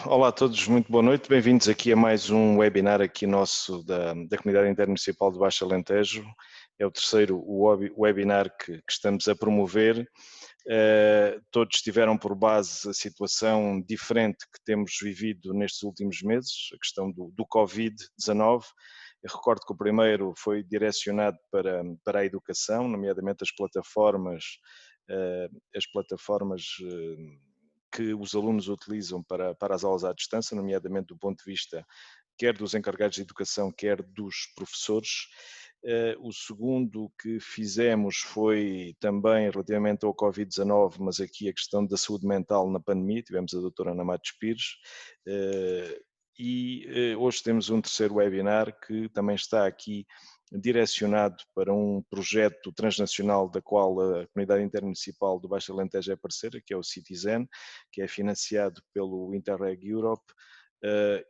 Olá a todos, muito boa noite, bem-vindos aqui a mais um webinar aqui nosso da Comunidade Intermunicipal de Baixo Alentejo. É o terceiro webinar que estamos a promover. Todos tiveram por base a situação diferente que temos vivido nestes últimos meses, a questão do Covid-19. Eu recordo que o primeiro foi direcionado para a educação, nomeadamente as plataformas que os alunos utilizam para as aulas à distância, nomeadamente do ponto de vista quer dos encarregados de educação, quer dos professores. O segundo que fizemos foi também relativamente ao Covid-19, mas aqui a questão da saúde mental na pandemia, tivemos a doutora Ana Matos Pires, e hoje temos um terceiro webinar que também está aqui direcionado para um projeto transnacional da qual a Comunidade Intermunicipal do Baixo Alentejo é parceira, que é o Citizen, que é financiado pelo Interreg Europe,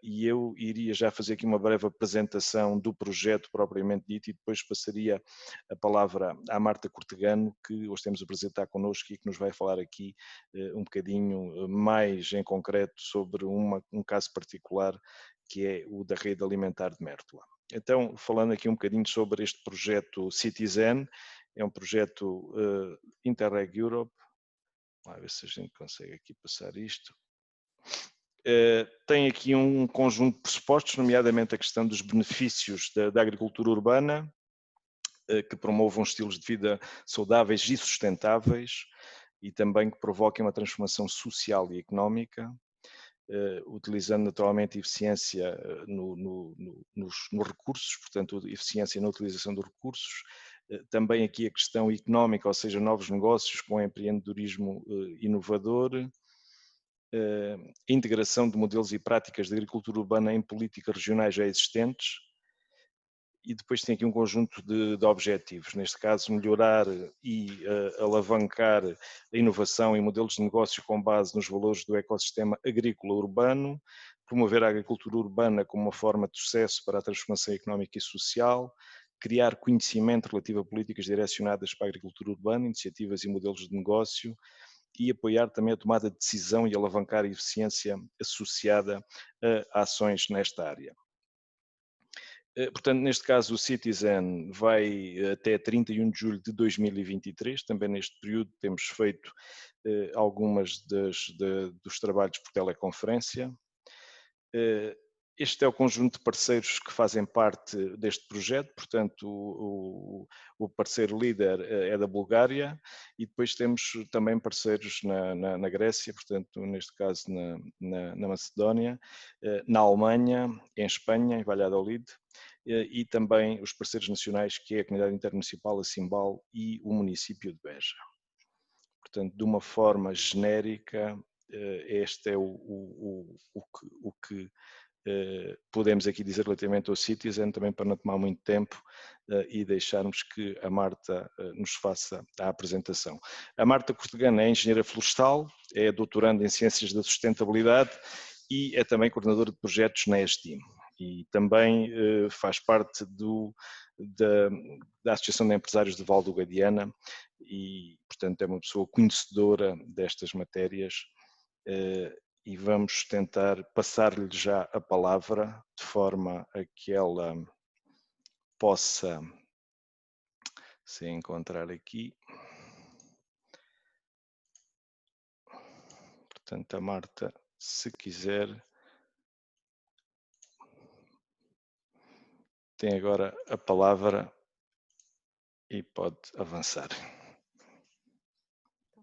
e eu iria já fazer aqui uma breve apresentação do projeto propriamente dito e depois passaria a palavra à Marta Cortegano, que hoje temos a apresentar connosco e que nos vai falar aqui um bocadinho mais em concreto sobre um caso particular que é o da rede alimentar de Mértola. Então, falando aqui um bocadinho sobre este projeto Citizen, é um projeto Interreg Europe. Vamos ver se a gente consegue aqui passar isto. Tem aqui um conjunto de pressupostos, nomeadamente a questão dos benefícios da agricultura urbana, que promovam estilos de vida saudáveis e sustentáveis e também que provoquem uma transformação social e económica, utilizando naturalmente eficiência nos recursos, portanto, eficiência na utilização dos recursos, também aqui a questão económica, ou seja, novos negócios com empreendedorismo inovador, integração de modelos e práticas de agricultura urbana em políticas regionais já existentes, e depois tem aqui um conjunto de objetivos, neste caso melhorar e alavancar a inovação e modelos de negócio com base nos valores do ecossistema agrícola urbano, promover a agricultura urbana como uma forma de sucesso para a transformação económica e social, criar conhecimento relativo a políticas direcionadas para a agricultura urbana, iniciativas e modelos de negócio, e apoiar também a tomada de decisão e alavancar a eficiência associada a ações nesta área. Portanto, neste caso o Citizen vai até 31 de julho de 2023, também neste período temos feito algumas dos trabalhos por teleconferência. Este é o conjunto de parceiros que fazem parte deste projeto, portanto o parceiro líder é da Bulgária e depois temos também parceiros na Grécia, portanto neste caso na Macedónia, na Alemanha, em Espanha, em Valladolid, e também os parceiros nacionais que é a Comunidade Intermunicipal, a Simbal e o município de Beja. Portanto, de uma forma genérica, este é o que podemos aqui dizer relativamente ao Citizen, também para não tomar muito tempo e deixarmos que a Marta nos faça a apresentação. A Marta Cortegano é engenheira florestal, é doutoranda em Ciências da Sustentabilidade e é também coordenadora de projetos na ESTIM. E também faz parte da Associação de Empresários de Val do Gadiana e, portanto, é uma pessoa conhecedora destas matérias. E vamos tentar passar-lhe já a palavra de forma a que ela possa se encontrar aqui. Portanto, a Marta, se quiser, tem agora a palavra e pode avançar.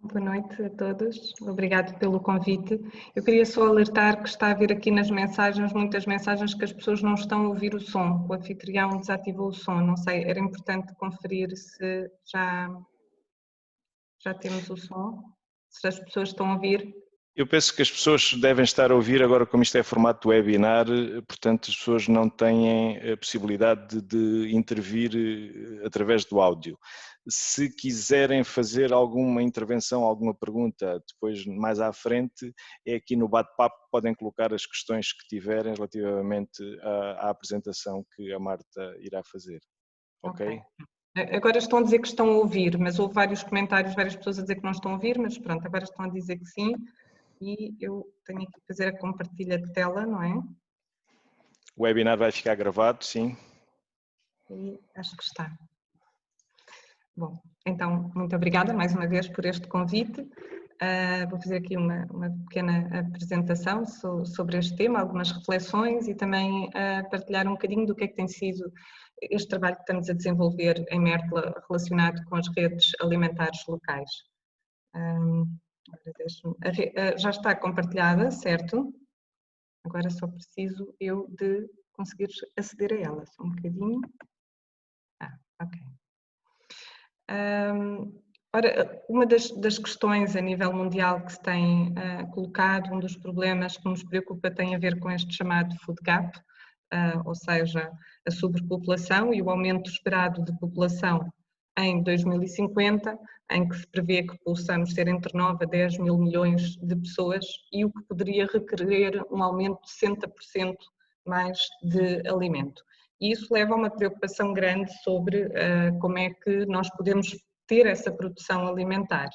Boa noite a todos, obrigado pelo convite. Eu queria só alertar que está a vir aqui nas mensagens, muitas mensagens que as pessoas não estão a ouvir o som, o anfitrião desativou o som, não sei, era importante conferir se já temos o som, se as pessoas estão a ouvir. Eu penso que as pessoas devem estar a ouvir agora, como isto é formato webinar, portanto as pessoas não têm a possibilidade de intervir através do áudio. Se quiserem fazer alguma intervenção, alguma pergunta depois mais à frente, é aqui no bate-papo que podem colocar as questões que tiverem relativamente à apresentação que a Marta irá fazer. Ok? Agora estão a dizer que estão a ouvir, mas houve vários comentários, várias pessoas a dizer que não estão a ouvir, mas pronto, agora estão a dizer que sim. e eu tenho aqui que fazer a compartilha de tela, não é? O webinar vai ficar gravado, sim. E acho que está. Bom, então, muito obrigada mais uma vez por este convite. Vou fazer aqui uma pequena apresentação sobre este tema, algumas reflexões e também partilhar um bocadinho do que é que tem sido este trabalho que estamos a desenvolver em Mértola relacionado com as redes alimentares locais. Já está compartilhada, certo? Agora só preciso eu de conseguir aceder a ela, só um bocadinho. Ok. Ora, uma das questões a nível mundial que se tem colocado, um dos problemas que nos preocupa tem a ver com este chamado food gap, ou seja, a sobrepopulação e o aumento esperado de população em 2050, em que se prevê que possamos ter entre 9 a 10 mil milhões de pessoas e o que poderia requerer um aumento de 60% mais de alimento. E isso leva a uma preocupação grande sobre como é que nós podemos ter essa produção alimentar.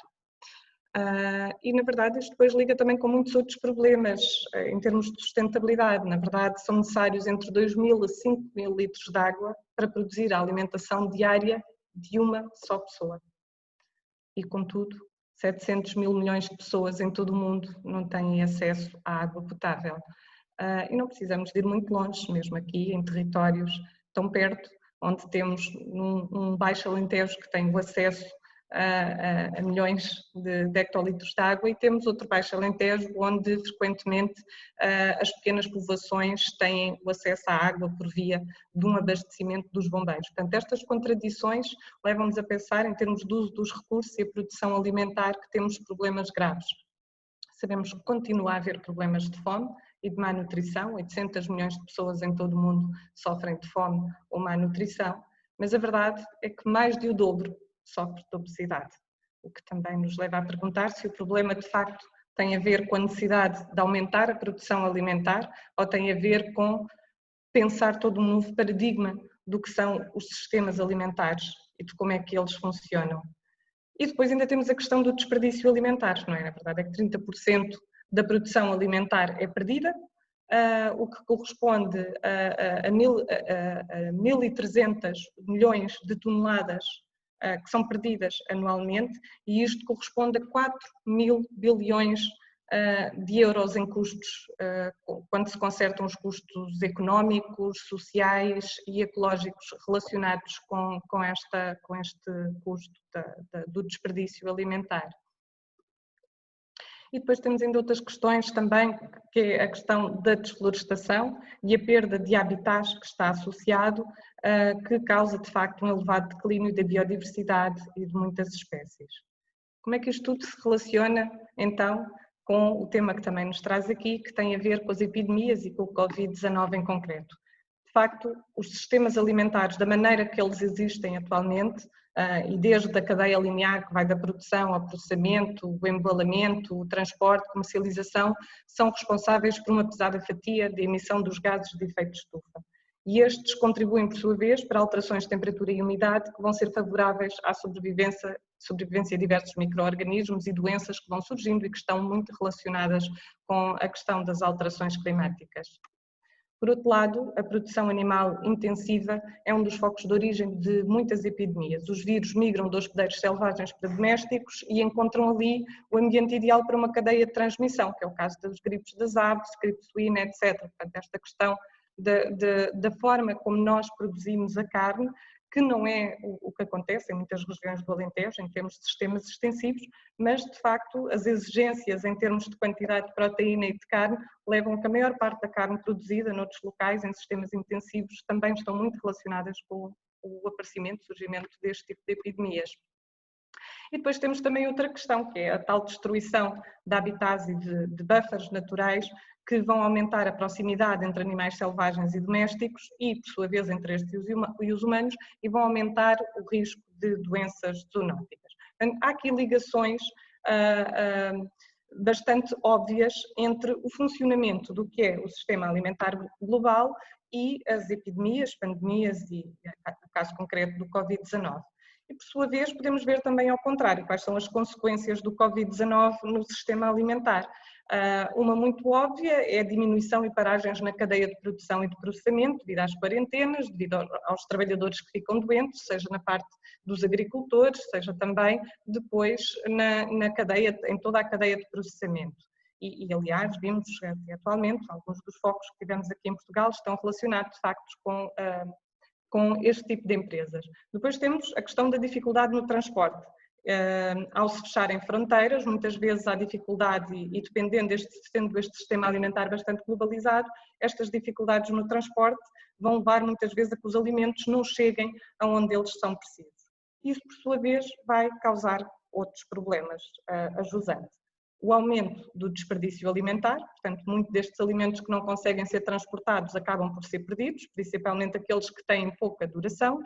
E, na verdade, isto depois liga também com muitos outros problemas em termos de sustentabilidade. Na verdade, são necessários entre 2.000 a 5.000 litros de água para produzir a alimentação diária de uma só pessoa. E, contudo, 700 mil milhões de pessoas em todo o mundo não têm acesso à água potável. E não precisamos de ir muito longe, mesmo aqui em territórios tão perto, onde temos um Baixo Alentejo que tem o acesso a milhões de hectolitros de água e temos outro Baixo Alentejo onde frequentemente as pequenas povoações têm o acesso à água por via de um abastecimento dos bombeiros. Portanto, estas contradições levam-nos a pensar em termos do uso dos recursos e a produção alimentar que temos problemas graves. Sabemos que continua a haver problemas de fome e de má nutrição, 800 milhões de pessoas em todo o mundo sofrem de fome ou má nutrição, mas a verdade é que mais de o dobro sofre de obesidade, o que também nos leva a perguntar se o problema de facto tem a ver com a necessidade de aumentar a produção alimentar ou tem a ver com pensar todo um novo paradigma do que são os sistemas alimentares e de como é que eles funcionam. E depois ainda temos a questão do desperdício alimentar, não é? Na verdade é que 30% da produção alimentar é perdida, o que corresponde a 1.300 milhões de toneladas que são perdidas anualmente, e isto corresponde a 4.000 bilhões de euros em custos, quando se concertam os custos económicos, sociais e ecológicos relacionados com este custo do desperdício alimentar. E depois temos ainda outras questões também, que é a questão da desflorestação e a perda de habitats que está associado, que causa de facto um elevado declínio da biodiversidade e de muitas espécies. Como é que isto tudo se relaciona então com o tema que também nos traz aqui, que tem a ver com as epidemias e com o Covid-19 em concreto? De facto, os sistemas alimentares, da maneira que eles existem atualmente, e desde a cadeia linear, que vai da produção ao processamento, o embalamento, o transporte, comercialização, são responsáveis por uma pesada fatia de emissão dos gases de efeito de estufa. E estes contribuem, por sua vez, para alterações de temperatura e umidade que vão ser favoráveis à sobrevivência de diversos micro-organismos e doenças que vão surgindo e que estão muito relacionadas com a questão das alterações climáticas. Por outro lado, a produção animal intensiva é um dos focos de origem de muitas epidemias. Os vírus migram de hospedeiros selvagens para domésticos e encontram ali o ambiente ideal para uma cadeia de transmissão, que é o caso dos gripes das aves, gripe suína, etc. Portanto, esta questão da forma como nós produzimos a carne, que não é o que acontece em muitas regiões do Alentejo, em termos de sistemas extensivos, mas de facto as exigências em termos de quantidade de proteína e de carne levam a que a maior parte da carne produzida noutros locais, em sistemas intensivos, também estão muito relacionadas com o aparecimento, surgimento deste tipo de epidemias. E depois temos também outra questão, que é a tal destruição de habitats e de buffers naturais que vão aumentar a proximidade entre animais selvagens e domésticos e, por sua vez, entre estes e os humanos, e vão aumentar o risco de doenças zoonóticas. Portanto, há aqui ligações bastante óbvias entre o funcionamento do que é o sistema alimentar global e as epidemias, pandemias e, no caso concreto, do Covid-19. E, por sua vez, podemos ver também ao contrário, quais são as consequências do Covid-19 no sistema alimentar. Uma muito óbvia é a diminuição e paragens na cadeia de produção e de processamento devido às quarentenas, devido aos trabalhadores que ficam doentes, seja na parte dos agricultores, seja também depois na cadeia, em toda a cadeia de processamento. E aliás, vimos que atualmente alguns dos focos que tivemos aqui em Portugal estão relacionados de facto com este tipo de empresas. Depois temos a questão da dificuldade no transporte. Ao se fecharem fronteiras, muitas vezes há dificuldade e dependendo sendo este sistema alimentar bastante globalizado, estas dificuldades no transporte vão levar muitas vezes a que os alimentos não cheguem aonde eles são precisos. Isso, por sua vez, vai causar outros problemas a jusante. O aumento do desperdício alimentar, portanto, muitos destes alimentos que não conseguem ser transportados acabam por ser perdidos, principalmente aqueles que têm pouca duração.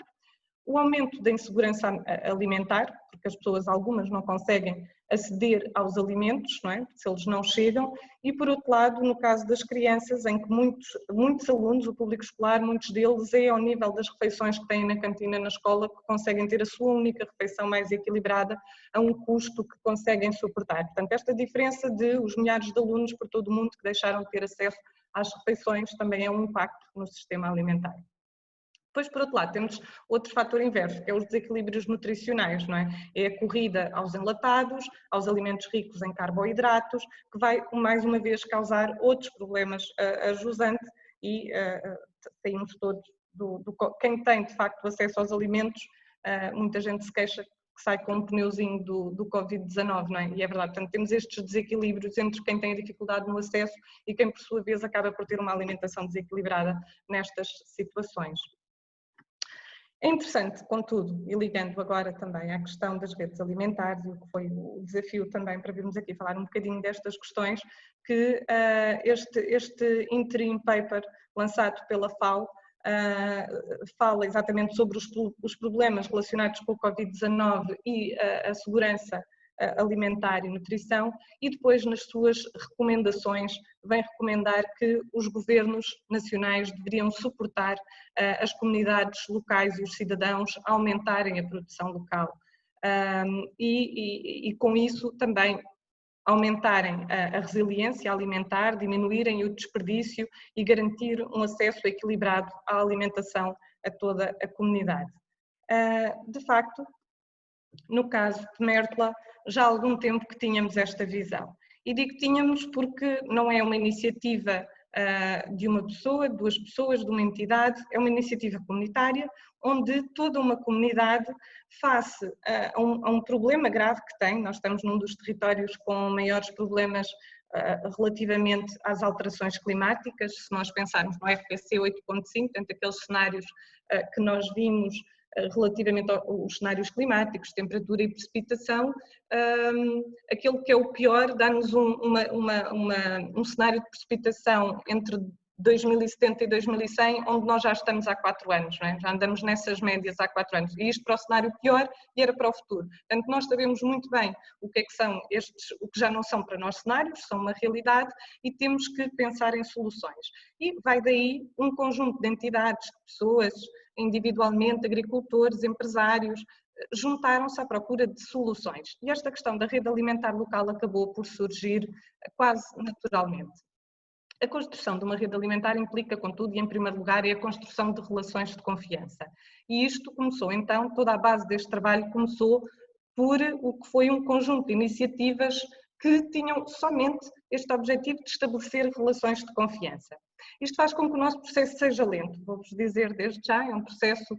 O aumento da insegurança alimentar, porque as pessoas, algumas, não conseguem aceder aos alimentos, não é? Se eles não chegam, e por outro lado, no caso das crianças, em que muitos alunos, o público escolar, muitos deles é ao nível das refeições que têm na cantina na escola, que conseguem ter a sua única refeição mais equilibrada a um custo que conseguem suportar. Portanto, esta diferença de os milhares de alunos por todo o mundo que deixaram de ter acesso às refeições também é um impacto no sistema alimentar. Depois, por outro lado, temos outro fator inverso, que é os desequilíbrios nutricionais, não é? É a corrida aos enlatados, aos alimentos ricos em carboidratos, que vai, mais uma vez, causar outros problemas a jusante e saímos todos quem tem, de facto, acesso aos alimentos, muita gente se queixa que sai com um pneuzinho do Covid-19, não é? E é verdade, portanto, temos estes desequilíbrios entre quem tem dificuldade no acesso e quem, por sua vez, acaba por ter uma alimentação desequilibrada nestas situações. É interessante, contudo, e ligando agora também à questão das redes alimentares e o que foi o desafio também para virmos aqui falar um bocadinho destas questões, que este interim paper lançado pela FAO fala exatamente sobre os problemas relacionados com o Covid-19 e a segurança alimentar e nutrição, e depois nas suas recomendações vem recomendar que os governos nacionais deveriam suportar as comunidades locais e os cidadãos a aumentarem a produção local e com isso também aumentarem a resiliência alimentar, diminuírem o desperdício e garantir um acesso equilibrado à alimentação a toda a comunidade. De facto, no caso de Mértola, já há algum tempo que tínhamos esta visão. E digo tínhamos porque não é uma iniciativa de uma pessoa, de duas pessoas, de uma entidade, é uma iniciativa comunitária onde toda uma comunidade, face a um problema grave que tem, nós estamos num dos territórios com maiores problemas relativamente às alterações climáticas, se nós pensarmos no FPC 8.5, portanto aqueles cenários que nós vimos relativamente aos cenários climáticos, temperatura e precipitação, aquele que é o pior dá-nos um cenário de precipitação entre 2070 e 2100, onde nós já estamos há 4 anos, não é? Já andamos nessas médias há 4 anos, e isto para o cenário pior e era para o futuro. Portanto, nós sabemos muito bem o que é que são estes, o que já não são para nós cenários, são uma realidade e temos que pensar em soluções. E vai daí um conjunto de entidades, de pessoas, individualmente, agricultores, empresários, juntaram-se à procura de soluções. E esta questão da rede alimentar local acabou por surgir quase naturalmente. A construção de uma rede alimentar implica, contudo, e em primeiro lugar, é a construção de relações de confiança. E isto começou, então, toda a base deste trabalho começou por o que foi um conjunto de iniciativas que tinham somente este objetivo de estabelecer relações de confiança. Isto faz com que o nosso processo seja lento, vou-vos dizer desde já, é um processo,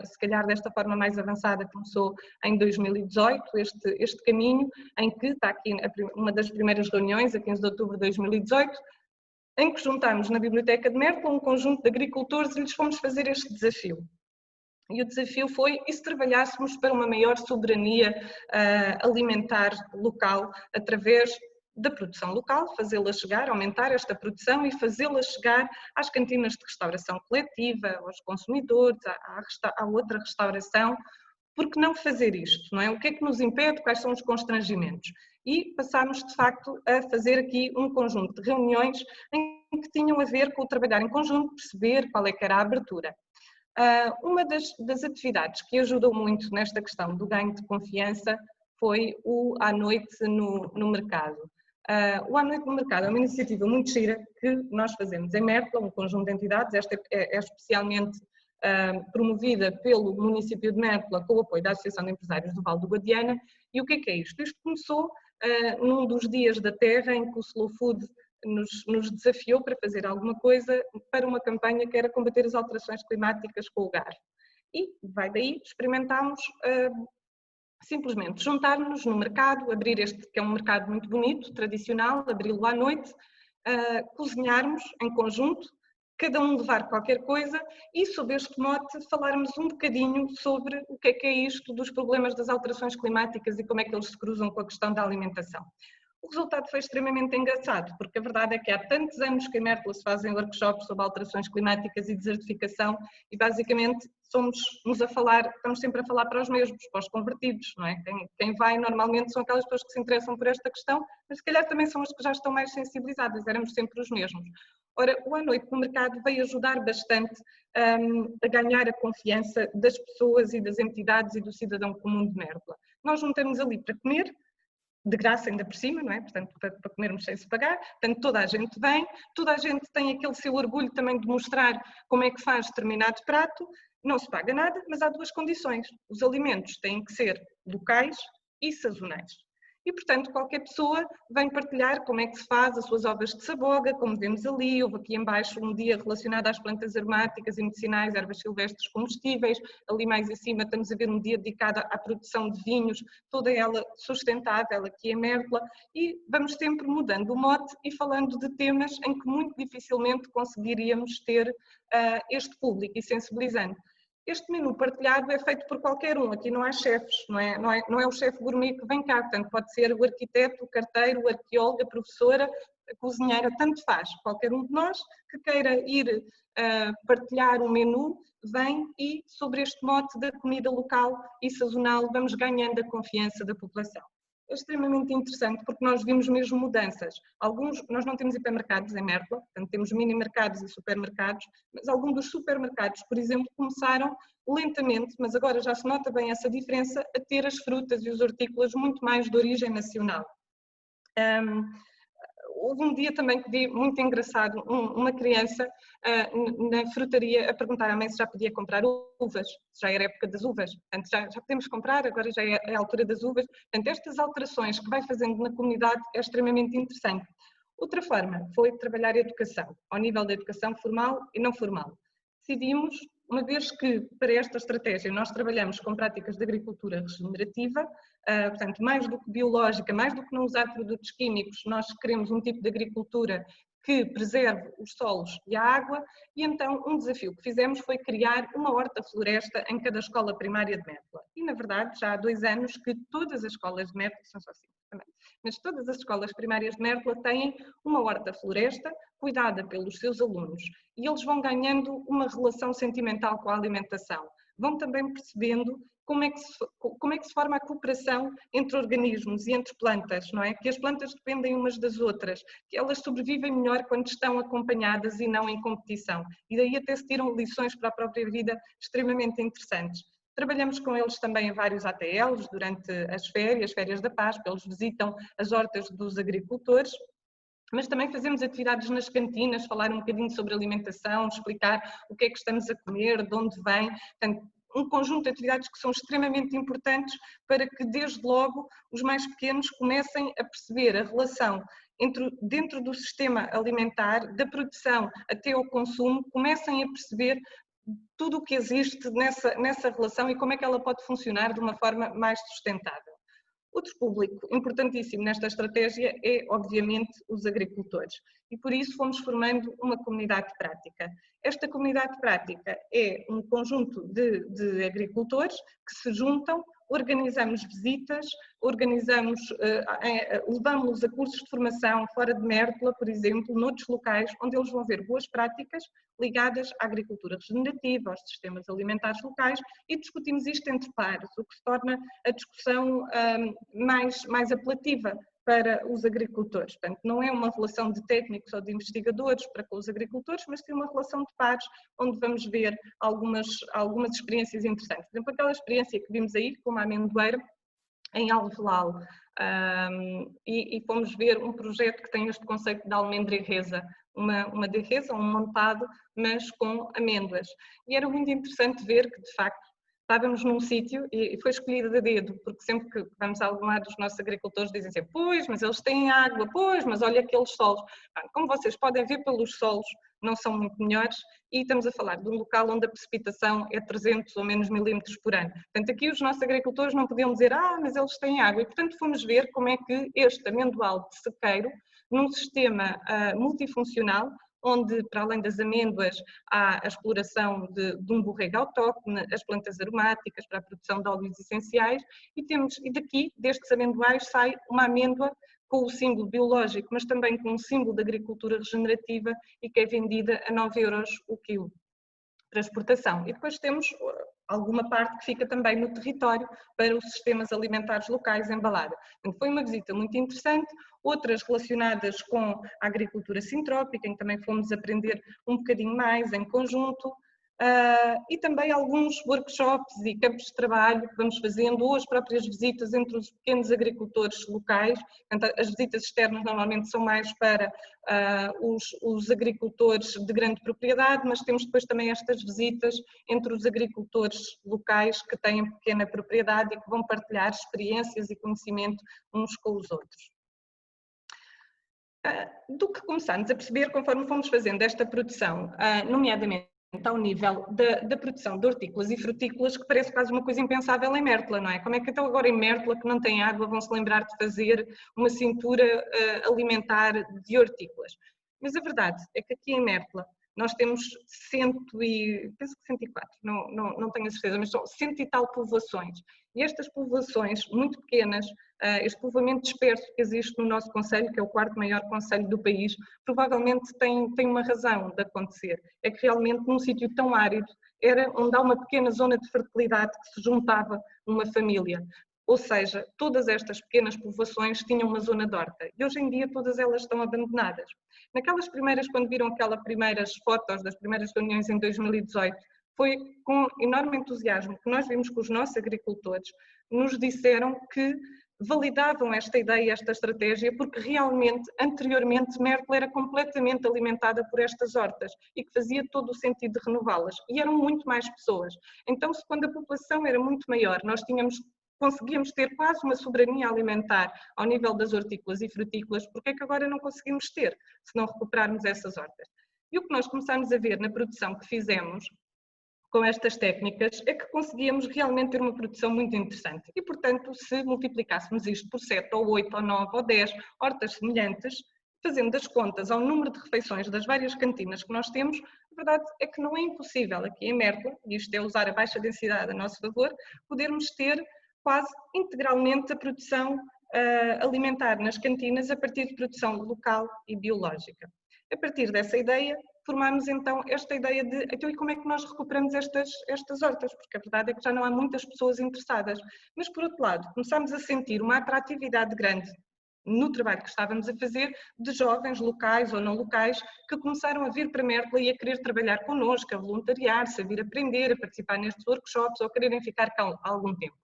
se calhar desta forma mais avançada, começou em 2018, este caminho, em que está aqui uma das primeiras reuniões, a 15 de outubro de 2018, em que juntámos na Biblioteca de Mértola um conjunto de agricultores e lhes fomos fazer este desafio. E o desafio foi, e se trabalhássemos para uma maior soberania alimentar local, através da produção local, fazê-la chegar, aumentar esta produção e fazê-la chegar às cantinas de restauração coletiva, aos consumidores, à outra restauração. Por que não fazer isto, não é? O que é que nos impede, quais são os constrangimentos? E passámos, de facto, a fazer aqui um conjunto de reuniões em que tinham a ver com o trabalhar em conjunto, perceber qual é que era a abertura. Uma das atividades que ajudou muito nesta questão do ganho de confiança foi o À Noite no Mercado. O À Noite no Mercado é uma iniciativa muito gira que nós fazemos em Mértola, um conjunto de entidades. Esta é especialmente promovida pelo município de Mértola com o apoio da Associação de Empresários do Vale do Guadiana. E o que é isto? Isto começou num dos dias da terra em que o Slow Food nos desafiou para fazer alguma coisa para uma campanha que era combater as alterações climáticas com o gás. E vai daí, experimentámos simplesmente juntar-nos no mercado, abrir este que é um mercado muito bonito, tradicional, abri-lo à noite, cozinharmos em conjunto, cada um levar qualquer coisa e, sob este mote, falarmos um bocadinho sobre o que é isto dos problemas das alterações climáticas e como é que eles se cruzam com a questão da alimentação. O resultado foi extremamente engraçado, porque a verdade é que há tantos anos que em Mértola se fazem workshops sobre alterações climáticas e desertificação e basicamente estamos sempre a falar para os mesmos, para os convertidos, não é? Quem vai normalmente são aquelas pessoas que se interessam por esta questão, mas se calhar também são as que já estão mais sensibilizadas, éramos sempre os mesmos. Ora, o À Noite no Mercado veio ajudar bastante a ganhar a confiança das pessoas e das entidades e do cidadão comum de Mértola. Nós juntamos ali para comer, de graça ainda por cima, não é? Portanto, para comermos sem se pagar, portanto toda a gente vem, toda a gente tem aquele seu orgulho também de mostrar como é que faz determinado prato, não se paga nada, mas há duas condições, os alimentos têm que ser locais e sazonais. E, portanto, qualquer pessoa vem partilhar como é que se faz as suas ovas de saboga, como vemos ali, houve aqui em baixo um dia relacionado às plantas aromáticas e medicinais, ervas silvestres comestíveis, ali mais acima estamos a ver um dia dedicado à produção de vinhos, toda ela sustentável aqui em Mértola, e vamos sempre mudando o mote e falando de temas em que muito dificilmente conseguiríamos ter este público e sensibilizando. Este menu partilhado é feito por qualquer um, aqui não há chefes, não é o chefe gourmet que vem cá, portanto pode ser o arquiteto, o carteiro, o arqueólogo, a professora, a cozinheira, tanto faz. Qualquer um de nós que queira ir partilhar um menu, vem e sobre este mote da comida local e sazonal vamos ganhando a confiança da população. É extremamente interessante porque nós vimos mesmo mudanças. Nós não temos hipermercados em Mértola, portanto temos mini mercados e supermercados, mas alguns dos supermercados, por exemplo, começaram lentamente, mas agora já se nota bem essa diferença, a ter as frutas e os hortícolas muito mais de origem nacional. Houve um dia também que vi muito engraçado, uma criança na frutaria a perguntar à mãe se já podia comprar uvas, se já era época das uvas. Portanto, já podemos comprar, agora já é a altura das uvas. Portanto, estas alterações que vai fazendo na comunidade é extremamente interessante. Outra forma foi trabalhar a educação, ao nível da educação formal e não formal. Decidimos, uma vez que para esta estratégia nós trabalhamos com práticas de agricultura regenerativa, portanto, mais do que biológica, mais do que não usar produtos químicos, nós queremos um tipo de agricultura que preserve os solos e a água, e então um desafio que fizemos foi criar uma horta-floresta em cada escola primária de Mértola. E, na verdade, já há 2 anos que todas as escolas de Mértola, são só 5 também, mas todas as escolas primárias de Mértola têm uma horta-floresta cuidada pelos seus alunos, e eles vão ganhando uma relação sentimental com a alimentação, vão também percebendo como é que se forma a cooperação entre organismos e entre plantas, não é? Que as plantas dependem umas das outras, que elas sobrevivem melhor quando estão acompanhadas e não em competição. E daí até se tiram lições para a própria vida extremamente interessantes. Trabalhamos com eles também em vários ATLs durante as férias da Páscoa, eles visitam as hortas dos agricultores, mas também fazemos atividades nas cantinas, falar um bocadinho sobre alimentação, explicar o que é que estamos a comer, de onde vem, portanto, um conjunto de atividades que são extremamente importantes para que, desde logo, os mais pequenos comecem a perceber a relação dentro do sistema alimentar, da produção até ao consumo, comecem a perceber tudo o que existe nessa relação e como é que ela pode funcionar de uma forma mais sustentável. Outro público importantíssimo nesta estratégia é, obviamente, os agricultores, e por isso fomos formando uma comunidade prática. Esta comunidade prática é um conjunto de agricultores que se juntam, organizamos visitas, levamos-los a cursos de formação fora de Mértola, por exemplo, noutros locais, onde eles vão ver boas práticas ligadas à agricultura regenerativa, aos sistemas alimentares locais, e discutimos isto entre pares, o que se torna a discussão mais apelativa, para os agricultores. Portanto, não é uma relação de técnicos ou de investigadores para com os agricultores, mas sim uma relação de pares, onde vamos ver algumas experiências interessantes. Por exemplo, aquela experiência que vimos aí, como a amendoeira, em Alvelal, e fomos ver um projeto que tem este conceito de almendrerreza, uma derreza, um montado, mas com amêndoas. E era muito interessante ver que, de facto, estávamos num sítio e foi escolhido a dedo, porque sempre que vamos a algum lado, os nossos agricultores dizem assim, pois, mas eles têm água, pois, mas olha aqueles solos. Como vocês podem ver pelos solos, não são muito melhores, e estamos a falar de um local onde a precipitação é 300 ou menos milímetros por ano. Portanto, aqui os nossos agricultores não podiam dizer, mas eles têm água, e portanto fomos ver como é que este amendoal de sequeiro, num sistema multifuncional, onde, para além das amêndoas, há a exploração de um borrego autóctone, as plantas aromáticas para a produção de óleos essenciais, e daqui, destes amendoais, sai uma amêndoa com o símbolo biológico, mas também com o símbolo da agricultura regenerativa e que é vendida a 9 € o quilo para exportação. E depois temos alguma parte que fica também no território para os sistemas alimentares locais embalada. Então, foi uma visita muito interessante, outras relacionadas com a agricultura sintrópica, em que também fomos aprender um bocadinho mais em conjunto, e também alguns workshops e campos de trabalho que vamos fazendo, ou as próprias visitas entre os pequenos agricultores locais. Portanto, as visitas externas normalmente são mais para os agricultores de grande propriedade, mas temos depois também estas visitas entre os agricultores locais que têm pequena propriedade e que vão partilhar experiências e conhecimento uns com os outros. Do que começámos a perceber conforme fomos fazendo esta produção, nomeadamente ao nível da produção de hortícolas e frutícolas, que parece quase uma coisa impensável em Mértola, não é? Como é que então agora em Mértola, que não tem água, vão se lembrar de fazer uma cintura alimentar de hortícolas? Mas a verdade é que aqui em Mértola nós temos penso que 104, não tenho a certeza, mas são 100 e tal povoações. E estas povoações muito pequenas, este povoamento disperso que existe no nosso concelho, que é o 4º maior concelho do país, provavelmente tem uma razão de acontecer. É que realmente num sítio tão árido era onde há uma pequena zona de fertilidade que se juntava uma família. Ou seja, todas estas pequenas povoações tinham uma zona de horta e hoje em dia todas elas estão abandonadas. Naquelas primeiras, quando viram aquelas primeiras fotos das primeiras reuniões em 2018, foi com enorme entusiasmo que nós vimos que os nossos agricultores nos disseram que validavam esta ideia, esta estratégia, porque realmente, anteriormente, Mértola era completamente alimentada por estas hortas e que fazia todo o sentido de renová-las. E eram muito mais pessoas. Então, quando a população era muito maior, nós conseguíamos ter quase uma soberania alimentar ao nível das hortícolas e frutícolas, porque é que agora não conseguimos ter, se não recuperarmos essas hortas? E o que nós começámos a ver na produção que fizemos com estas técnicas é que conseguíamos realmente ter uma produção muito interessante. E, portanto, se multiplicássemos isto por 7 ou 8 ou 9 ou 10 hortas semelhantes, fazendo as contas ao número de refeições das várias cantinas que nós temos, a verdade é que não é impossível aqui em Mértola, e isto é usar a baixa densidade a nosso favor, podermos ter quase integralmente a produção alimentar nas cantinas a partir de produção local e biológica. A partir dessa ideia, formámos então esta ideia de então, e como é que nós recuperamos estas hortas, porque a verdade é que já não há muitas pessoas interessadas. Mas, por outro lado, começámos a sentir uma atratividade grande no trabalho que estávamos a fazer de jovens locais ou não locais que começaram a vir para Mértola e a querer trabalhar connosco, a voluntariar-se, a vir aprender, a participar nestes workshops ou a quererem ficar cá há algum tempo.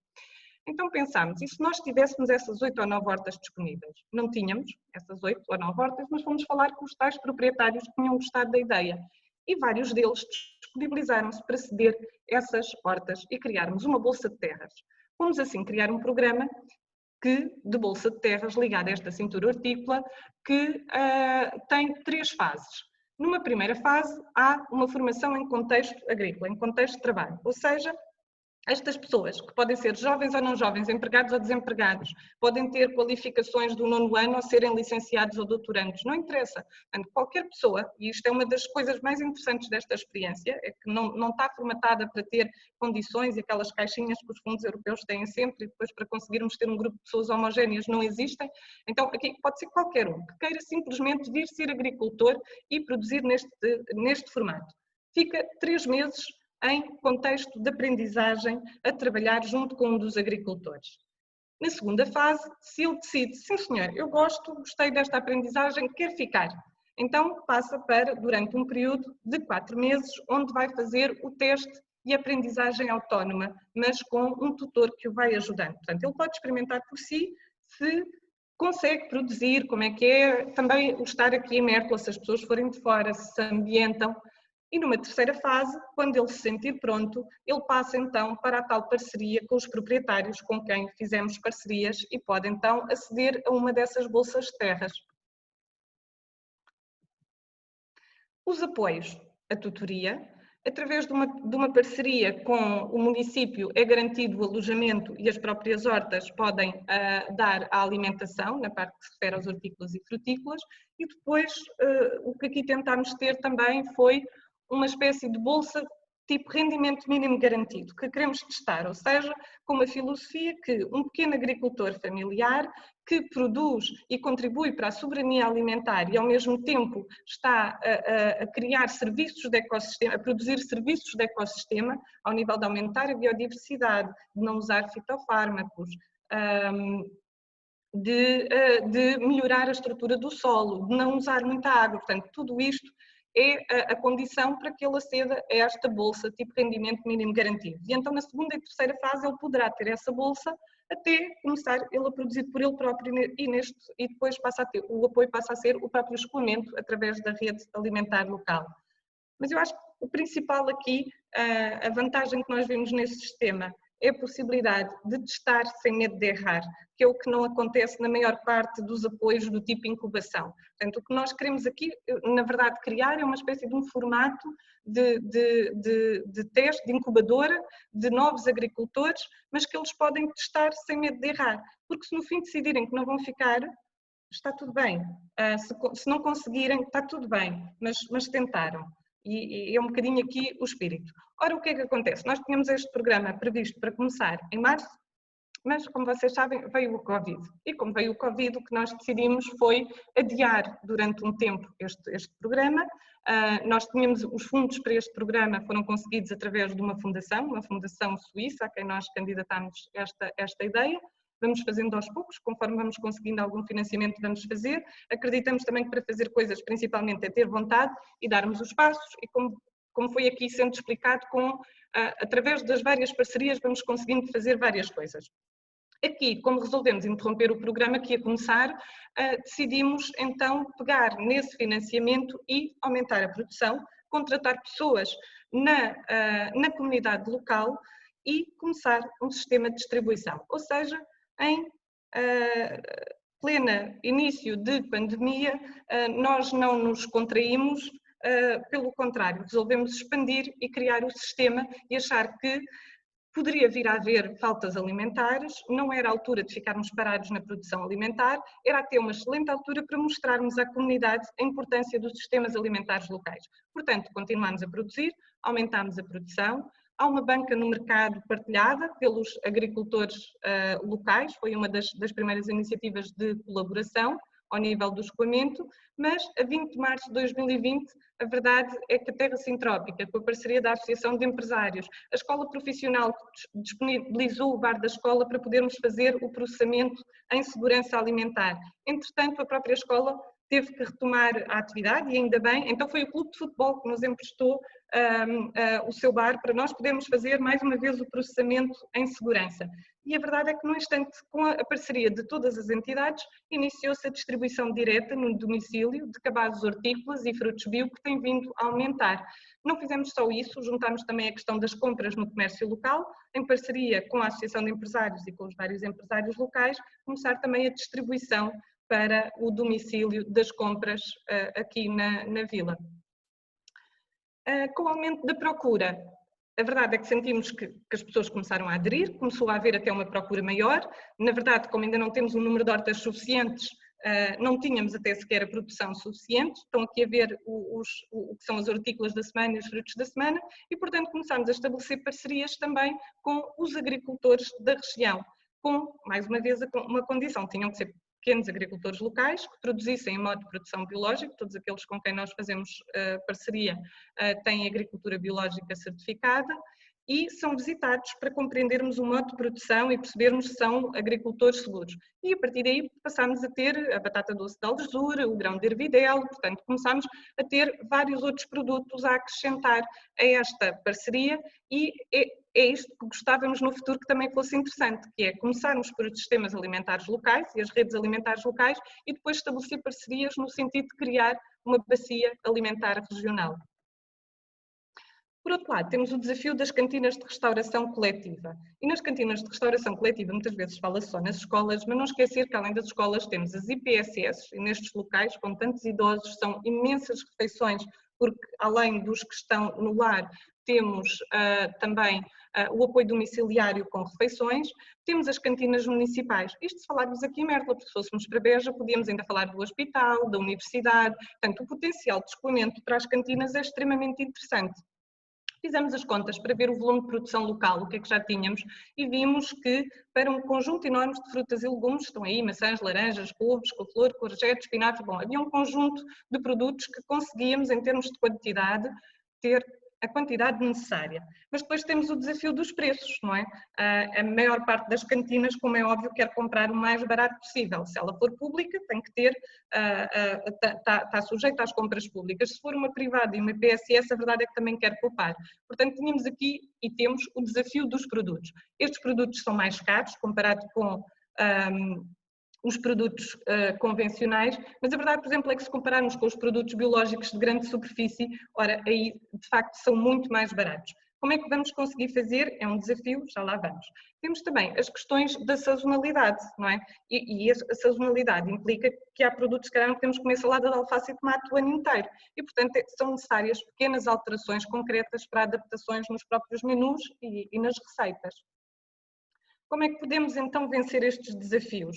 Então pensámos, e se nós tivéssemos essas 8 ou 9 hortas disponíveis? Não tínhamos essas 8 ou 9 hortas, mas fomos falar com os tais proprietários que tinham gostado da ideia. E vários deles disponibilizaram-se para ceder essas hortas e criarmos uma bolsa de terras. Fomos assim criar um programa de bolsa de terras ligado a esta cintura hortícola que tem 3 fases. Numa primeira fase há uma formação em contexto agrícola, em contexto de trabalho, ou seja, estas pessoas, que podem ser jovens ou não jovens, empregados ou desempregados, podem ter qualificações do 9º ano ou serem licenciados ou doutorandos, não interessa. Portanto, qualquer pessoa, e isto é uma das coisas mais interessantes desta experiência, é que não está formatada para ter condições e aquelas caixinhas que os fundos europeus têm sempre e depois para conseguirmos ter um grupo de pessoas homogéneas não existem. Então, aqui pode ser qualquer um que queira simplesmente vir ser agricultor e produzir neste formato. Fica 3 meses em contexto de aprendizagem a trabalhar junto com um dos agricultores. Na segunda fase, se ele decide, sim senhor, eu gostei desta aprendizagem, quero ficar, então passa para, durante um período de 4 meses, onde vai fazer o teste e aprendizagem autónoma, mas com um tutor que o vai ajudando. Portanto, ele pode experimentar por si se consegue produzir, como é que é, também o estar aqui em Mértola, se as pessoas forem de fora, se ambientam. E numa terceira fase, quando ele se sentir pronto, ele passa então para a tal parceria com os proprietários com quem fizemos parcerias e pode então aceder a uma dessas bolsas de terras. Os apoios, a tutoria, através de uma parceria com o município é garantido o alojamento e as próprias hortas podem dar a alimentação, na parte que se refere aos hortícolas e frutícolas, e depois o que aqui tentámos ter também foi uma espécie de bolsa tipo rendimento mínimo garantido, que queremos testar, ou seja, com uma filosofia que um pequeno agricultor familiar que produz e contribui para a soberania alimentar e ao mesmo tempo está a criar serviços de ecossistema, a produzir serviços de ecossistema ao nível de aumentar a biodiversidade, de não usar fitofármacos, de melhorar a estrutura do solo, de não usar muita água, portanto tudo isto é a condição para que ele aceda a esta bolsa tipo rendimento mínimo garantido. E então na segunda e terceira fase ele poderá ter essa bolsa até começar ele a produzir por ele próprio e depois o apoio passa a ser o próprio escoamento através da rede alimentar local. Mas eu acho que o principal aqui, a vantagem que nós vemos nesse sistema é a possibilidade de testar sem medo de errar, que é o que não acontece na maior parte dos apoios do tipo incubação. Portanto, o que nós queremos aqui, na verdade, criar é uma espécie de um formato de teste, de incubadora, de novos agricultores, mas que eles podem testar sem medo de errar, porque se no fim decidirem que não vão ficar, está tudo bem. Se não conseguirem, está tudo bem, mas tentaram. E é um bocadinho aqui o espírito. Ora, o que é que acontece? Nós tínhamos este programa previsto para começar em março, mas como vocês sabem, veio o Covid. E como veio o Covid, o que nós decidimos foi adiar durante um tempo este programa. Nós tínhamos os fundos para este programa, foram conseguidos através de uma fundação suíça, a quem nós candidatámos esta ideia. Vamos fazendo aos poucos, conforme vamos conseguindo algum financiamento, vamos fazer. Acreditamos também que para fazer coisas, principalmente é ter vontade e darmos os passos, e como foi aqui sendo explicado, através das várias parcerias vamos conseguindo fazer várias coisas. Aqui, como resolvemos interromper o programa que ia começar, decidimos então pegar nesse financiamento e aumentar a produção, contratar pessoas na comunidade local e começar um sistema de distribuição, ou seja, em pleno início de pandemia, nós não nos contraímos, pelo contrário, resolvemos expandir e criar o sistema e achar que poderia vir a haver faltas alimentares, não era a altura de ficarmos parados na produção alimentar, era até uma excelente altura para mostrarmos à comunidade a importância dos sistemas alimentares locais. Portanto, continuamos a produzir, aumentamos a produção, há uma banca no mercado partilhada pelos agricultores locais, foi uma das primeiras iniciativas de colaboração ao nível do escoamento, mas a 20 de março de 2020 a verdade é que a Terra Sintrópica, com a parceria da Associação de Empresários, a Escola Profissional disponibilizou o bar da escola para podermos fazer o processamento em segurança alimentar. Entretanto, a própria escola teve que retomar a atividade e ainda bem, então foi o Clube de Futebol que nos emprestou o seu bar para nós podermos fazer mais uma vez o processamento em segurança. E a verdade é que no instante, com a parceria de todas as entidades, iniciou-se a distribuição direta no domicílio de cabazes hortícolas e frutos bio que tem vindo a aumentar. Não fizemos só isso, juntámos também a questão das compras no comércio local, em parceria com a Associação de Empresários e com os vários empresários locais, começar também a distribuição para o domicílio das compras aqui na vila. Com o aumento da procura, a verdade é que sentimos que as pessoas começaram a aderir, começou a haver até uma procura maior. Na verdade, como ainda não temos um número de hortas suficientes, não tínhamos até sequer a produção suficiente. Estão aqui a ver o que são as hortícolas da semana e os frutos da semana e, portanto, começámos a estabelecer parcerias também com os agricultores da região, com, mais uma vez, uma condição, tinham que ser pequenos agricultores locais que produzissem em modo de produção biológica, todos aqueles com quem nós fazemos parceria têm agricultura biológica certificada e são visitados para compreendermos o modo de produção e percebermos se são agricultores seguros. E a partir daí passámos a ter a batata doce de Algesur, o grão de ervidel, portanto começámos a ter vários outros produtos a acrescentar a esta parceria e é isto que gostávamos no futuro que também fosse interessante, que é começarmos por os sistemas alimentares locais e as redes alimentares locais e depois estabelecer parcerias no sentido de criar uma bacia alimentar regional. Por outro lado, temos o desafio das cantinas de restauração coletiva. E nas cantinas de restauração coletiva, muitas vezes fala-se só nas escolas, mas não esquecer que além das escolas temos as IPSS, e nestes locais, com tantos idosos, são imensas refeições, porque além dos que estão no lar, temos também o apoio domiciliário com refeições, temos as cantinas municipais. Isto se falarmos aqui em Mértola, porque se fôssemos para Beja, podíamos ainda falar do hospital, da universidade, portanto o potencial de escoamento para as cantinas é extremamente interessante. Fizemos as contas para ver o volume de produção local, o que é que já tínhamos, e vimos que para um conjunto enorme de frutas e legumes, estão aí maçãs, laranjas, couves, couve-flor, courgette, espinafre, bom, havia um conjunto de produtos que conseguíamos, em termos de quantidade, ter a quantidade necessária. Mas depois temos o desafio dos preços, não é? A maior parte das cantinas, como é óbvio, quer comprar o mais barato possível. Se ela for pública, tem que ter, está sujeita às compras públicas. Se for uma privada e uma PSS, a verdade é que também quer poupar. Portanto, tínhamos aqui e temos o desafio dos produtos. Estes produtos são mais caros, comparado com os produtos convencionais, mas a verdade, por exemplo, é que se compararmos com os produtos biológicos de grande superfície, ora, aí de facto são muito mais baratos. Como é que vamos conseguir fazer? É um desafio, já lá vamos. Temos também as questões da sazonalidade, não é? E a sazonalidade implica que há produtos que não temos que comer salada de alface e tomate o ano inteiro. E, portanto, são necessárias pequenas alterações concretas para adaptações nos próprios menus e nas receitas. Como é que podemos então vencer estes desafios?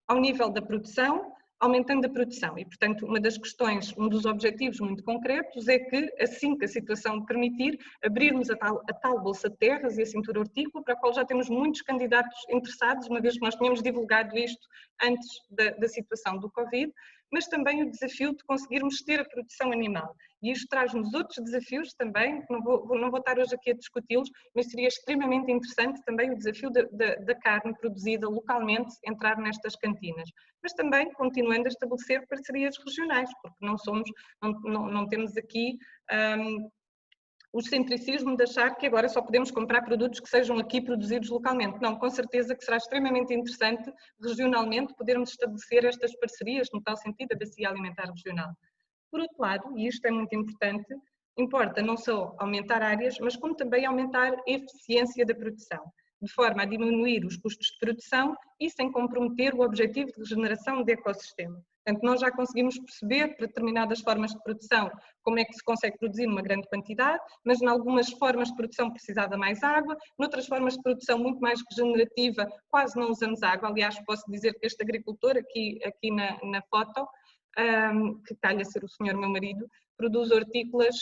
Ao nível da produção, aumentando a produção. E, portanto, uma das questões, um dos objetivos muito concretos é que, assim que a situação permitir, abrirmos a tal Bolsa de Terras e a cintura hortícola, para a qual já temos muitos candidatos interessados, uma vez que nós tínhamos divulgado isto antes da situação do Covid, mas também o desafio de conseguirmos ter a produção animal. E isto traz-nos outros desafios também, não vou estar hoje aqui a discuti-los, mas seria extremamente interessante também o desafio da carne produzida localmente entrar nestas cantinas. Mas também continuando a estabelecer parcerias regionais, porque não temos aqui o centricismo de achar que agora só podemos comprar produtos que sejam aqui produzidos localmente. Não, com certeza que será extremamente interessante regionalmente podermos estabelecer estas parcerias, no tal sentido, a bacia alimentar regional. Por outro lado, e isto é muito importante, importa não só aumentar áreas, mas como também aumentar a eficiência da produção, de forma a diminuir os custos de produção e sem comprometer o objetivo de regeneração do ecossistema. Portanto, nós já conseguimos perceber para determinadas formas de produção como é que se consegue produzir numa grande quantidade, mas em algumas formas de produção precisava mais água, noutras formas de produção muito mais regenerativa quase não usamos água. Aliás, posso dizer que este agricultor aqui na foto, que calha ser o senhor meu marido, produz hortícolas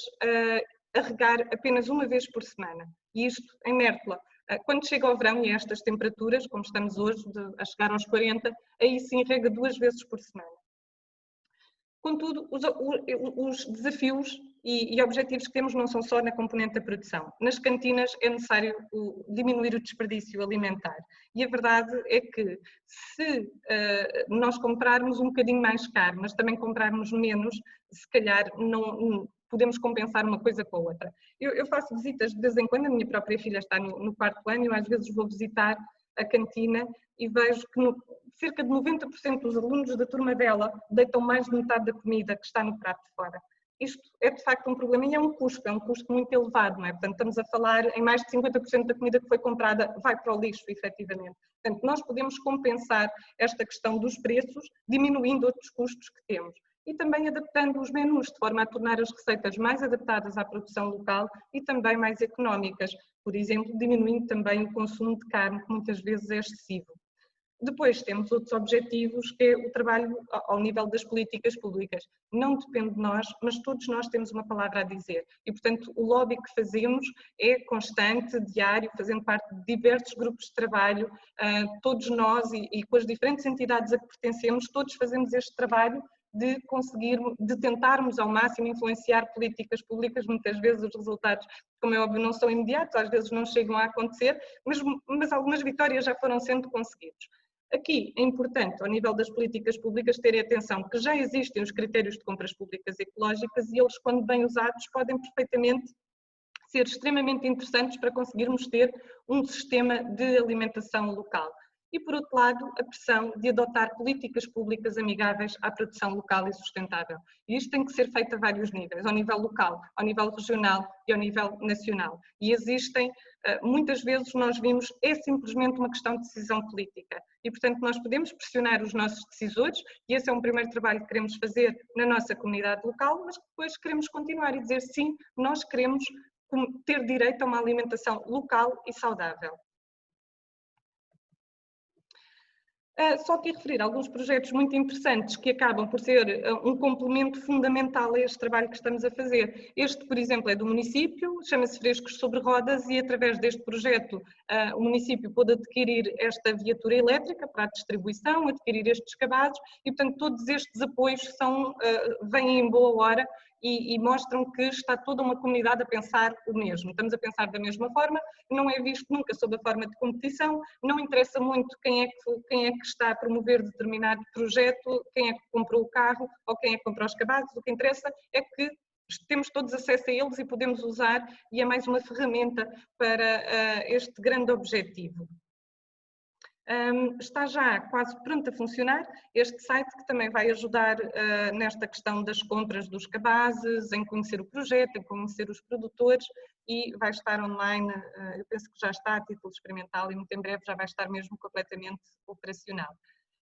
a regar apenas uma vez por semana. E isto em Mértola. Quando chega ao verão e a estas temperaturas, como estamos hoje, a chegar aos 40, aí sim rega 2 vezes por semana. Contudo, os desafios e objetivos que temos não são só na componente da produção. Nas cantinas é necessário diminuir o desperdício alimentar. E a verdade é que se nós comprarmos um bocadinho mais caro, mas também comprarmos menos, se calhar não podemos compensar uma coisa com a outra. Eu faço visitas de vez em quando, a minha própria filha está no 4º ano e eu às vezes vou visitar a cantina e vejo que cerca de 90% dos alunos da turma dela deitam mais de metade da comida que está no prato de fora. Isto é de facto um problema e é um custo muito elevado, não é? Portanto, estamos a falar em mais de 50% da comida que foi comprada vai para o lixo, efetivamente. Portanto, nós podemos compensar esta questão dos preços diminuindo outros custos que temos. E também adaptando os menus de forma a tornar as receitas mais adaptadas à produção local e também mais económicas. Por exemplo, diminuindo também o consumo de carne, que muitas vezes é excessivo. Depois temos outros objetivos, que é o trabalho ao nível das políticas públicas. Não depende de nós, mas todos nós temos uma palavra a dizer. E, portanto, o lobby que fazemos é constante, diário, fazendo parte de diversos grupos de trabalho. Todos nós e com as diferentes entidades a que pertencemos, todos fazemos este trabalho de conseguir, de tentarmos ao máximo influenciar políticas públicas. Muitas vezes os resultados, como é óbvio, não são imediatos, às vezes não chegam a acontecer, mas algumas vitórias já foram sendo conseguidas. Aqui é importante, ao nível das políticas públicas, terem atenção que já existem os critérios de compras públicas ecológicas e eles, quando bem usados, podem perfeitamente ser extremamente interessantes para conseguirmos ter um sistema de alimentação local. E, por outro lado, a pressão de adotar políticas públicas amigáveis à produção local e sustentável. E isto tem que ser feito a vários níveis, ao nível local, ao nível regional e ao nível nacional. E existem, muitas vezes nós vimos, é simplesmente uma questão de decisão política. E, portanto, nós podemos pressionar os nossos decisores, e esse é um primeiro trabalho que queremos fazer na nossa comunidade local, mas que depois queremos continuar e dizer sim, nós queremos ter direito a uma alimentação local e saudável. Só aqui referir alguns projetos muito interessantes que acabam por ser um complemento fundamental a este trabalho que estamos a fazer. Este, por exemplo, é do município, chama-se Frescos sobre Rodas e através deste projeto o município pôde adquirir esta viatura elétrica para a distribuição, adquirir estes cabazes e, portanto, todos estes apoios vêm em boa hora e mostram que está toda uma comunidade a pensar o mesmo. Estamos a pensar da mesma forma, não é visto nunca sob a forma de competição, não interessa muito quem é que está a promover determinado projeto, quem é que comprou o carro ou quem é que comprou os cabazes, o que interessa é que temos todos acesso a eles e podemos usar e é mais uma ferramenta para este grande objetivo. Está já quase pronto a funcionar este site que também vai ajudar nesta questão das compras dos cabazes, em conhecer o projeto, em conhecer os produtores e vai estar online, eu penso que já está a título experimental e muito em breve já vai estar mesmo completamente operacional.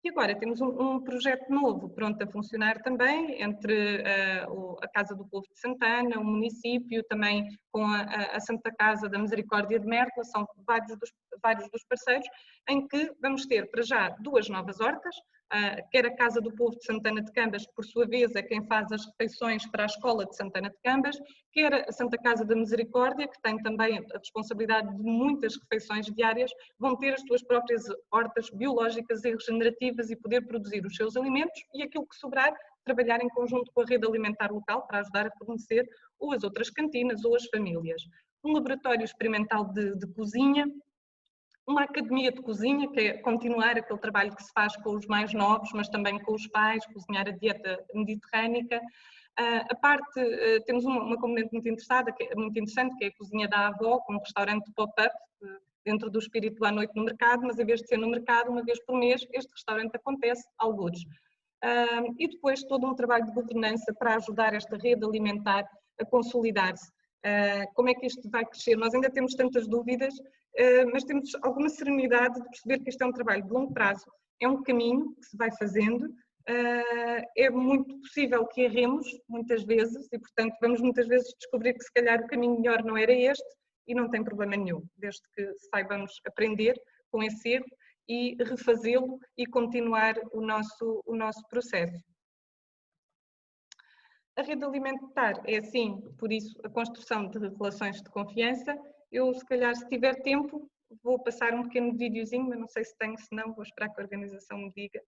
E agora temos um projeto novo, pronto a funcionar também, entre a Casa do Povo de Santana, o município, também com a Santa Casa da Misericórdia de Mértola, são vários dos parceiros, em que vamos ter para já 2 novas hortas, quer a Casa do Povo de Santana de Cambas, que por sua vez é quem faz as refeições para a Escola de Santana de Cambas, quer a Santa Casa da Misericórdia, que tem também a responsabilidade de muitas refeições diárias, vão ter as suas próprias hortas biológicas e regenerativas e poder produzir os seus alimentos e aquilo que sobrar, trabalhar em conjunto com a rede alimentar local para ajudar a fornecer ou as outras cantinas ou as famílias. Um laboratório experimental de cozinha, uma academia de cozinha, que é continuar aquele trabalho que se faz com os mais novos, mas também com os pais, cozinhar a dieta mediterrânica. A parte, temos uma componente muito interessante, que é a cozinha da avó, com um restaurante pop-up, dentro do espírito do à noite no mercado, mas em vez de ser no mercado, uma vez por mês, este restaurante acontece algures. E depois todo um trabalho de governança para ajudar esta rede alimentar a consolidar-se. Como é que isto vai crescer? Nós ainda temos tantas dúvidas, mas temos alguma serenidade de perceber que isto é um trabalho de longo prazo, é um caminho que se vai fazendo, é muito possível que erremos muitas vezes e, portanto, vamos muitas vezes descobrir que se calhar o caminho melhor não era este e não tem problema nenhum, desde que saibamos aprender com esse erro e refazê-lo e continuar o nosso processo. A rede alimentar é assim, por isso, a construção de relações de confiança. Eu, se calhar, se tiver tempo, vou passar um pequeno videozinho, mas não sei se tenho, se não, vou esperar que a organização me diga.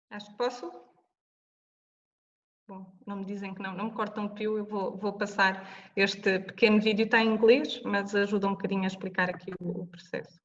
Acho que posso? Bom, não me dizem que não me cortam o pio, eu vou passar este pequeno vídeo, está em inglês, mas ajuda um bocadinho a explicar aqui o processo.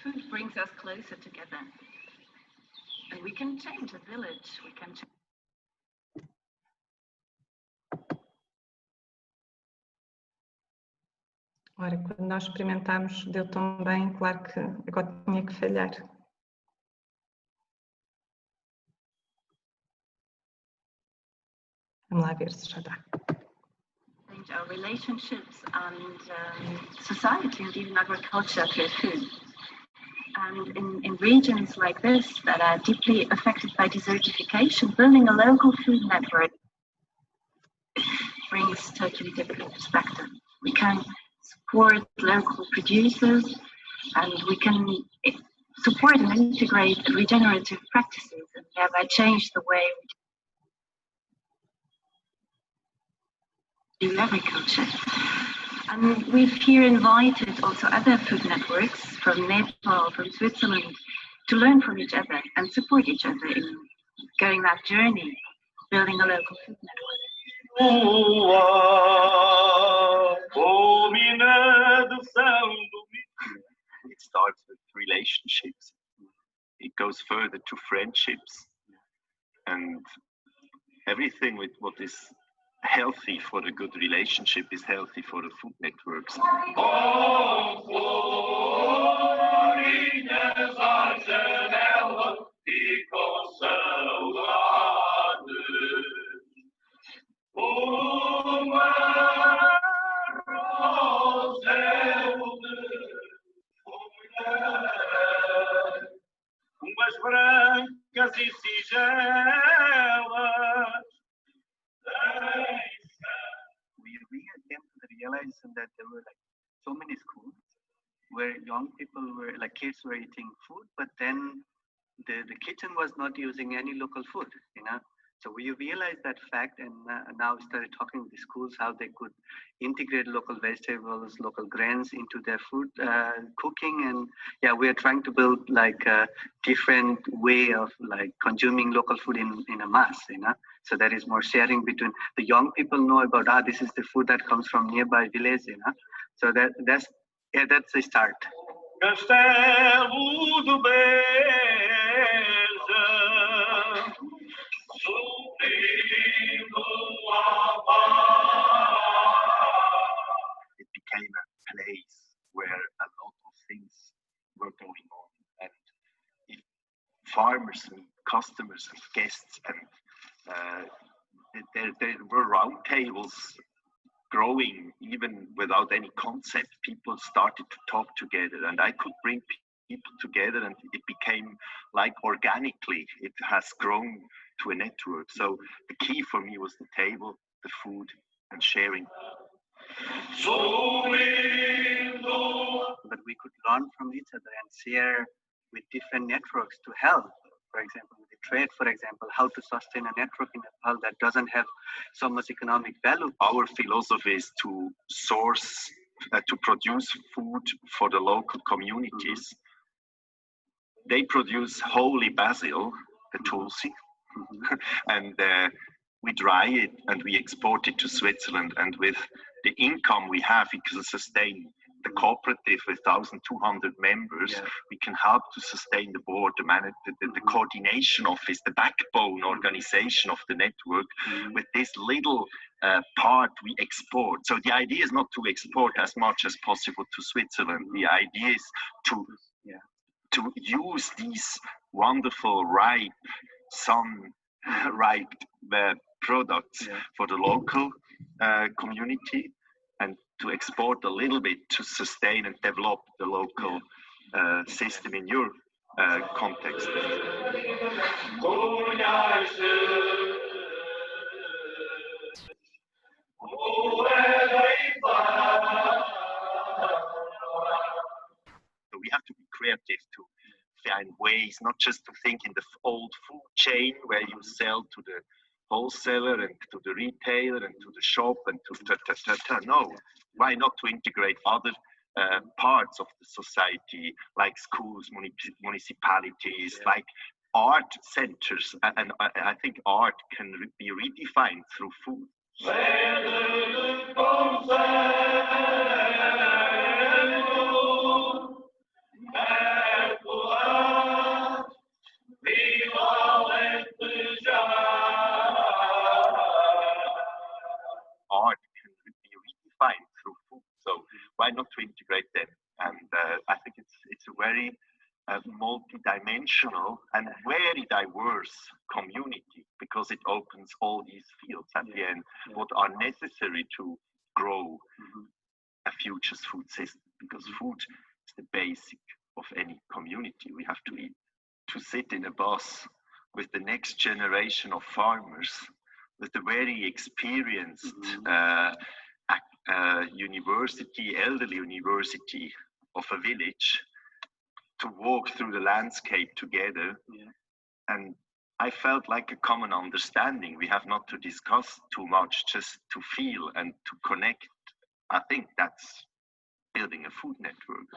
Food brings us closer together. And we can change a village, we can change. Ora, quando nós experimentámos, deu tão bem, claro que agora tinha que falhar. Vamos lá ver se já dá. Change our relationships and society and even agriculture through food. And in regions like this that are deeply affected by desertification, building a local food network brings totally different perspective. We can support local producers and we can support and integrate regenerative practices and thereby change the way we do agriculture. And we've here invited also other food networks from Nepal, from Switzerland, to learn from each other and support each other in going that journey, building a local food network. It starts with relationships. It goes further to friendships. And everything with what is healthy for a good relationship is healthy for the food networks. Umas brancas e singelas. We came to realize that there were like so many schools where young people were like kids were eating food, but then the kitchen was not using any local food, you know. So we realized that fact, and now started talking with the schools how they could integrate local vegetables, local grains into their food cooking, and yeah, we are trying to build like a different way of like consuming local food in a mass, you know. So there is more sharing between the young people know about this is the food that comes from nearby village, you know. So that's the start. Castelo do Beja, it became a place where a lot of things were going on, and if farmers and customers and guests and there were round tables growing even without any concept. People started to talk together, and I could bring people together, and it became like organically, it has grown to a network. So the key for me was the table, the food, and sharing. But we could learn from each other and share with different networks to help. For example, with the trade, for example, how to sustain a network in Nepal that doesn't have so much economic value. Our philosophy is to source, to produce food for the local communities. They produce holy basil, the tulsi, and we dry it and we export it to Switzerland. And with the income we have, we can sustain the cooperative with 1,200 members. Yeah. We can help to sustain the board, the coordination office, the backbone organization of the network. With this little part we export. So the idea is not to export as much as possible to Switzerland. The idea is to use these wonderful ripe, sun-ripe products for the local community, and to export a little bit to sustain and develop the local system in your context. So we have to be creative to find ways, not just to think in the old food chain where you sell to the wholesaler and to the retailer and to the shop and to no, why not to integrate other parts of the society, like schools, municipalities, like art centers, and I think art can be redefined through food. very multi-dimensional and very diverse community, because it opens all these fields at the end, what are necessary to grow a future's food system, because food is the basic of any community. We have to eat. To sit in a bus with the next generation of farmers, with the very experienced elderly university of a village, to walk through the landscape together. And I felt like a common understanding. We have not to discuss too much, just to feel and to connect. I think that's building a food network.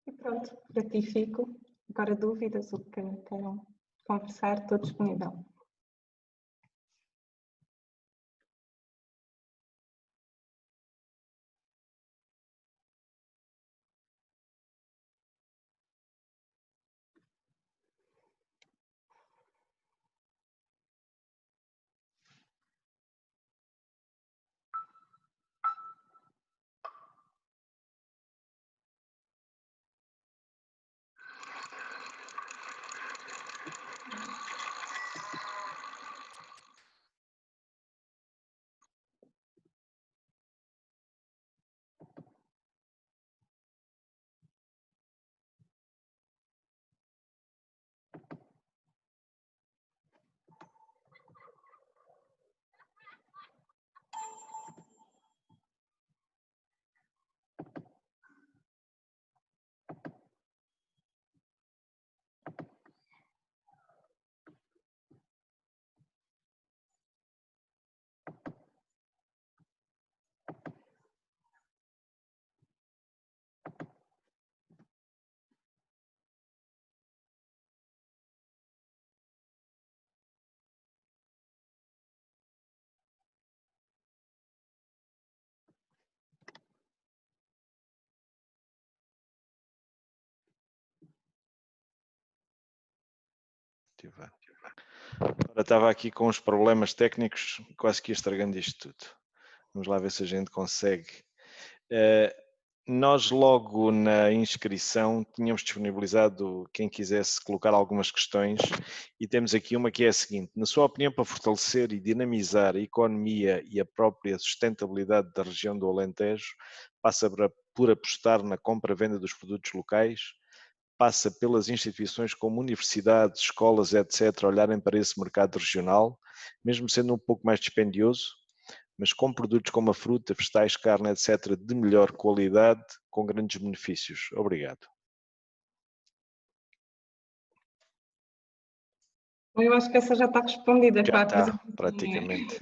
E pronto, ratifico. Agora dúvidas, o que queiram conversar, estou disponível. Agora estava aqui com os problemas técnicos, quase que ia estragando isto tudo. Vamos lá ver se a gente consegue. Nós logo na inscrição tínhamos disponibilizado quem quisesse colocar algumas questões e temos aqui uma que é a seguinte: na sua opinião, para fortalecer e dinamizar a economia e a própria sustentabilidade da região do Alentejo, passa por apostar na compra-venda dos produtos locais? Passa pelas instituições como universidades, escolas, etc., olharem para esse mercado regional, mesmo sendo um pouco mais dispendioso, mas com produtos como a fruta, vegetais, carne, etc., de melhor qualidade, com grandes benefícios. Obrigado. Eu acho que essa já está respondida. Já está, praticamente.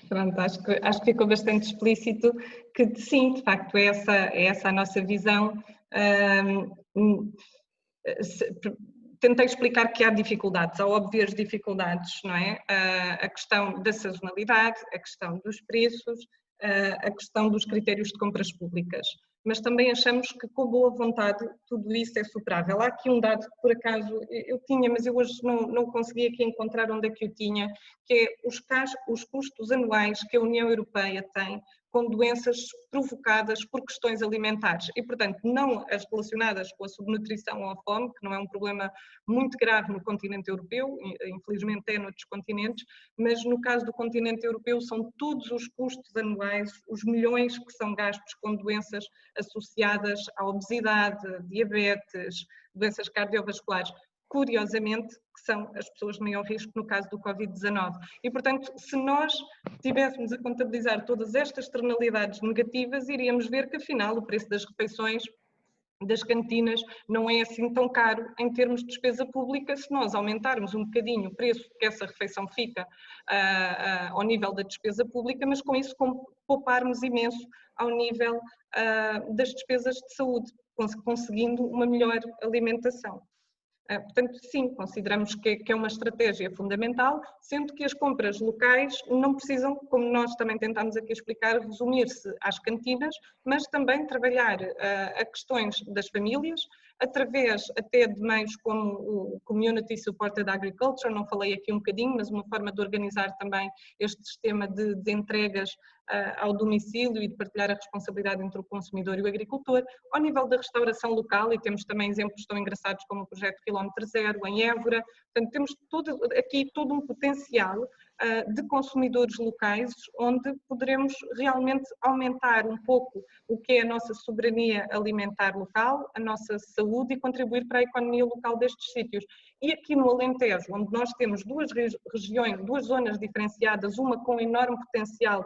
Pronto, acho que ficou bastante explícito que sim, de facto, é essa a nossa visão. Tentei explicar que há dificuldades, há óbvias dificuldades, não é? A questão da sazonalidade, a questão dos preços, a questão dos critérios de compras públicas. Mas também achamos que com boa vontade tudo isso é superável. Há aqui um dado que por acaso eu tinha, mas eu hoje não consegui aqui encontrar onde é que eu tinha, que é os custos anuais que a União Europeia tem com doenças provocadas por questões alimentares e, portanto, não as relacionadas com a subnutrição ou a fome, que não é um problema muito grave no continente europeu, infelizmente é noutros continentes, mas no caso do continente europeu são todos os custos anuais, os milhões que são gastos com doenças associadas à obesidade, diabetes, doenças cardiovasculares, curiosamente, que são as pessoas de maior risco no caso do Covid-19. E, portanto, se nós tivéssemos a contabilizar todas estas externalidades negativas, iríamos ver que, afinal, o preço das refeições das cantinas não é assim tão caro em termos de despesa pública se nós aumentarmos um bocadinho o preço que essa refeição fica ao nível da despesa pública, mas com isso pouparmos imenso ao nível das despesas de saúde, conseguindo uma melhor alimentação. Portanto, sim, consideramos que é uma estratégia fundamental, sendo que as compras locais não precisam, como nós também tentamos aqui explicar, resumir-se às cantinas, mas também trabalhar a questões das famílias, através até de meios como o Community Supported Agriculture, não falei aqui um bocadinho, mas uma forma de organizar também este sistema de entregas ao domicílio e de partilhar a responsabilidade entre o consumidor e o agricultor, ao nível da restauração local, e temos também exemplos tão engraçados como o projeto Quilómetro Zero em Évora. Portanto, temos aqui todo um potencial de consumidores locais, onde poderemos realmente aumentar um pouco o que é a nossa soberania alimentar local, a nossa saúde e contribuir para a economia local destes sítios. E aqui no Alentejo, onde nós temos duas regiões, duas zonas diferenciadas, uma com enorme potencial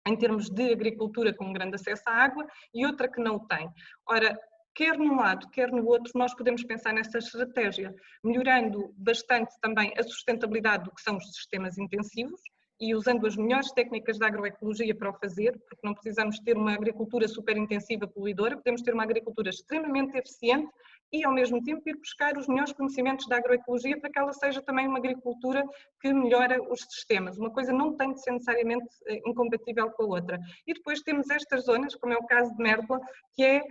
em termos de agricultura com grande acesso à água e outra que não o tem. Ora, quer num lado, quer no outro, nós podemos pensar nessa estratégia, melhorando bastante também a sustentabilidade do que são os sistemas intensivos e usando as melhores técnicas da agroecologia para o fazer, porque não precisamos ter uma agricultura super intensiva poluidora, podemos ter uma agricultura extremamente eficiente e, ao mesmo tempo, ir buscar os melhores conhecimentos da agroecologia para que ela seja também uma agricultura que melhora os sistemas. Uma coisa não tem de ser necessariamente incompatível com a outra. E depois temos estas zonas, como é o caso de Mértola, que é,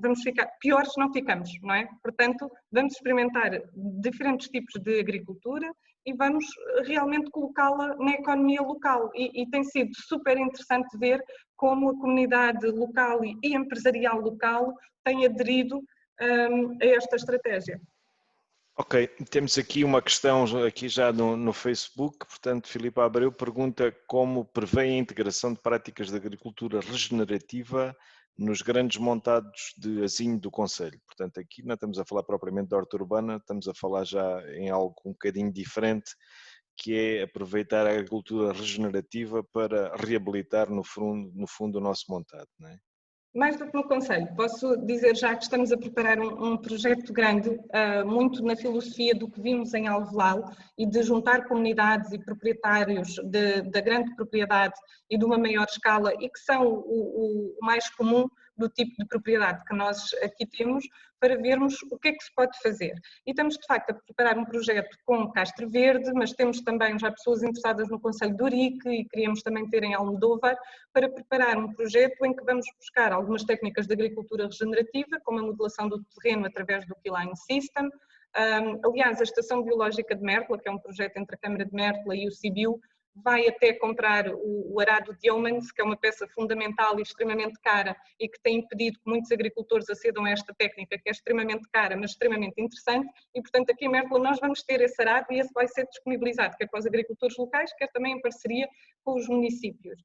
vamos ficar, piores não ficamos, não é? Portanto, vamos experimentar diferentes tipos de agricultura e vamos realmente colocá-la na economia local. E tem sido super interessante ver como a comunidade local e empresarial local tem aderido a esta estratégia. Ok, temos aqui uma questão aqui já no Facebook, portanto, Filipe Abreu pergunta como prevê a integração de práticas de agricultura regenerativa nos grandes montados de asinho do concelho. Portanto, aqui não estamos a falar propriamente da horta urbana, estamos a falar já em algo um bocadinho diferente, que é aproveitar a agricultura regenerativa para reabilitar no fundo o nosso montado, não é? Mais do que no concelho, posso dizer já que estamos a preparar um projeto grande, muito na filosofia do que vimos em Alvelal e de juntar comunidades e proprietários da grande propriedade e de uma maior escala e que são o mais comum do tipo de propriedade que nós aqui temos, para vermos o que é que se pode fazer. E estamos de facto a preparar um projeto com Castro Verde, mas temos também já pessoas interessadas no concelho de Ourique e queríamos também ter em Almodóvar, para preparar um projeto em que vamos buscar algumas técnicas de agricultura regenerativa, como a modelação do terreno através do Keyline System. Aliás, a Estação Biológica de Mértola, que é um projeto entre a Câmara de Mértola e o CIBIO, vai até comprar o arado de Yeomans, que é uma peça fundamental e extremamente cara e que tem impedido que muitos agricultores acedam a esta técnica, que é extremamente cara, mas extremamente interessante, e portanto aqui em Mértola nós vamos ter esse arado e esse vai ser disponibilizado, quer para os agricultores locais, quer também em parceria com os municípios.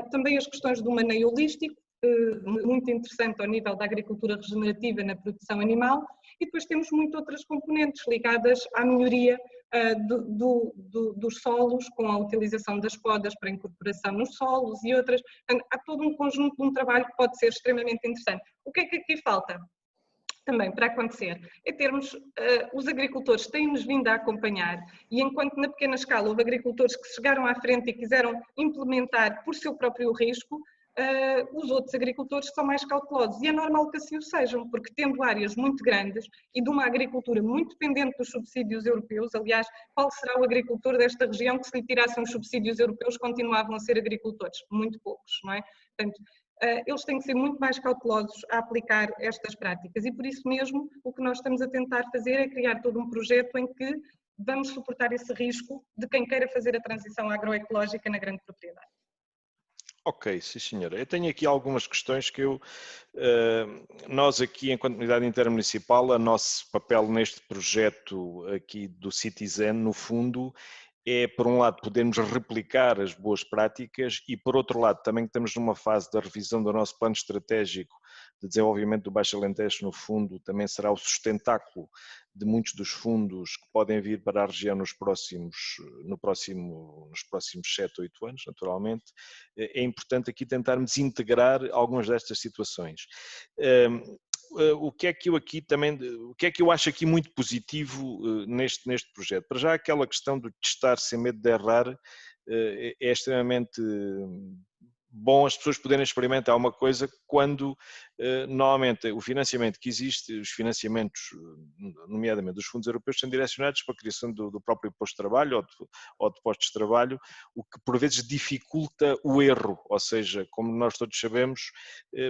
Também as questões do maneio holístico, muito interessante ao nível da agricultura regenerativa na produção animal, e depois temos muitas outras componentes ligadas à melhoria dos solos, com a utilização das podas para incorporação nos solos e outras. Há todo um conjunto de um trabalho que pode ser extremamente interessante. O que é que aqui falta também para acontecer? É termos, os agricultores têm-nos vindo a acompanhar e enquanto na pequena escala houve agricultores que chegaram à frente e quiseram implementar por seu próprio risco, os outros agricultores são mais cautelosos e é normal que assim o sejam, porque tendo áreas muito grandes e de uma agricultura muito dependente dos subsídios europeus, aliás, qual será o agricultor desta região que se lhe tirassem os subsídios europeus continuavam a ser agricultores? Muito poucos, não é? Portanto, eles têm que ser muito mais cautelosos a aplicar estas práticas e por isso mesmo o que nós estamos a tentar fazer é criar todo um projeto em que vamos suportar esse risco de quem queira fazer a transição agroecológica na grande propriedade. Ok, sim senhora. Eu tenho aqui algumas questões que nós aqui enquanto unidade intermunicipal, o nosso papel neste projeto aqui do Citizen, no fundo, é por um lado podermos replicar as boas práticas e por outro lado também estamos numa fase da revisão do nosso plano estratégico de desenvolvimento do Baixo Alentejo, no fundo, também será o sustentáculo de muitos dos fundos que podem vir para a região nos próximos 7, 8 anos, naturalmente. É importante aqui tentarmos integrar algumas destas situações. o que é que eu aqui também, o que é que eu acho aqui muito positivo neste projeto? Para já aquela questão do testar sem medo de errar é extremamente bom as pessoas poderem experimentar uma coisa quando normalmente o financiamento que existe, os financiamentos, nomeadamente dos fundos europeus, são direcionados para a criação do próprio posto de trabalho ou de postos de trabalho, o que por vezes dificulta o erro, ou seja, como nós todos sabemos,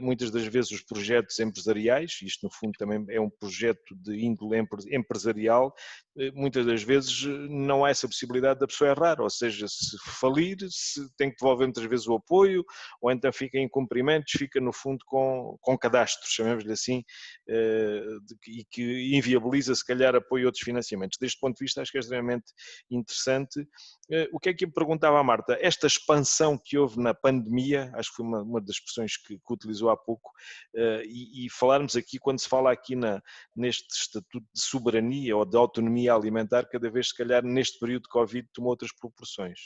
muitas das vezes os projetos empresariais, isto no fundo também é um projeto de índole empresarial, muitas das vezes não há essa possibilidade da pessoa errar, ou seja, se falir, se tem que devolver muitas vezes o apoio, ou então fica em cumprimentos, fica no fundo com cadastros, chamemos-lhe assim, e que inviabiliza se calhar apoio a outros financiamentos. Deste ponto de vista acho que é extremamente interessante. O que é que eu perguntava à Marta? Esta expansão que houve na pandemia, acho que foi uma das expressões que utilizou há pouco, e falarmos aqui, quando se fala aqui neste estatuto de soberania ou de autonomia alimentar, cada vez se calhar neste período de Covid tomou outras proporções.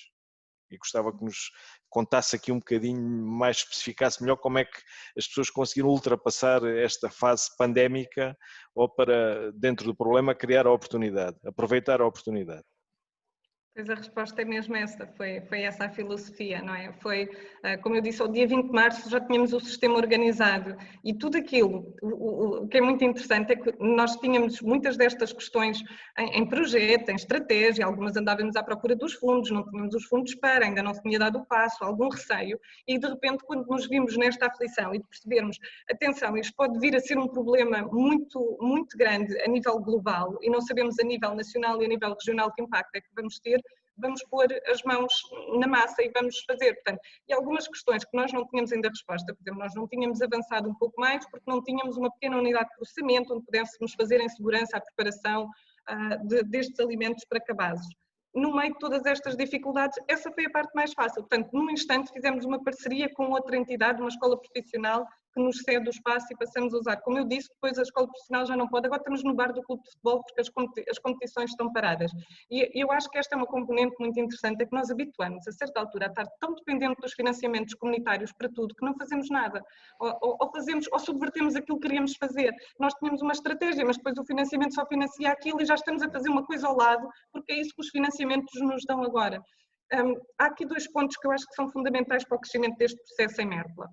E gostava que nos contasse aqui um bocadinho mais, especificasse melhor como é que as pessoas conseguiram ultrapassar esta fase pandémica ou para, dentro do problema, criar a oportunidade, aproveitar a oportunidade. Pois a resposta é mesmo essa, foi essa a filosofia, não é? Foi, como eu disse, ao dia 20 de março já tínhamos o sistema organizado e tudo aquilo, o que é muito interessante é que nós tínhamos muitas destas questões em projeto, em estratégia, algumas andávamos à procura dos fundos, não tínhamos os fundos para, ainda não se tinha dado o passo, algum receio e de repente quando nos vimos nesta aflição e de percebermos, atenção, isto pode vir a ser um problema muito, muito grande a nível global e não sabemos a nível nacional e a nível regional que impacto é que vamos ter, vamos pôr as mãos na massa e vamos fazer. Portanto, e algumas questões que nós não tínhamos ainda resposta, por exemplo, nós não tínhamos avançado um pouco mais porque não tínhamos uma pequena unidade de processamento onde pudéssemos fazer em segurança a preparação destes alimentos para cabazes. No meio de todas estas dificuldades, essa foi a parte mais fácil. Portanto, num instante fizemos uma parceria com outra entidade, uma escola profissional, que nos cede o espaço e passamos a usar. Como eu disse, depois a escola profissional já não pode, agora estamos no bar do clube de futebol porque as competições estão paradas. E eu acho que esta é uma componente muito interessante, é que nós habituamos a certa altura a estar tão dependente dos financiamentos comunitários para tudo que não fazemos nada, ou fazemos, ou subvertemos aquilo que queríamos fazer. Nós tínhamos uma estratégia, mas depois o financiamento só financia aquilo e já estamos a fazer uma coisa ao lado, porque é isso que os financiamentos nos dão agora. Há aqui dois pontos que eu acho que são fundamentais para o crescimento deste processo em Merpla.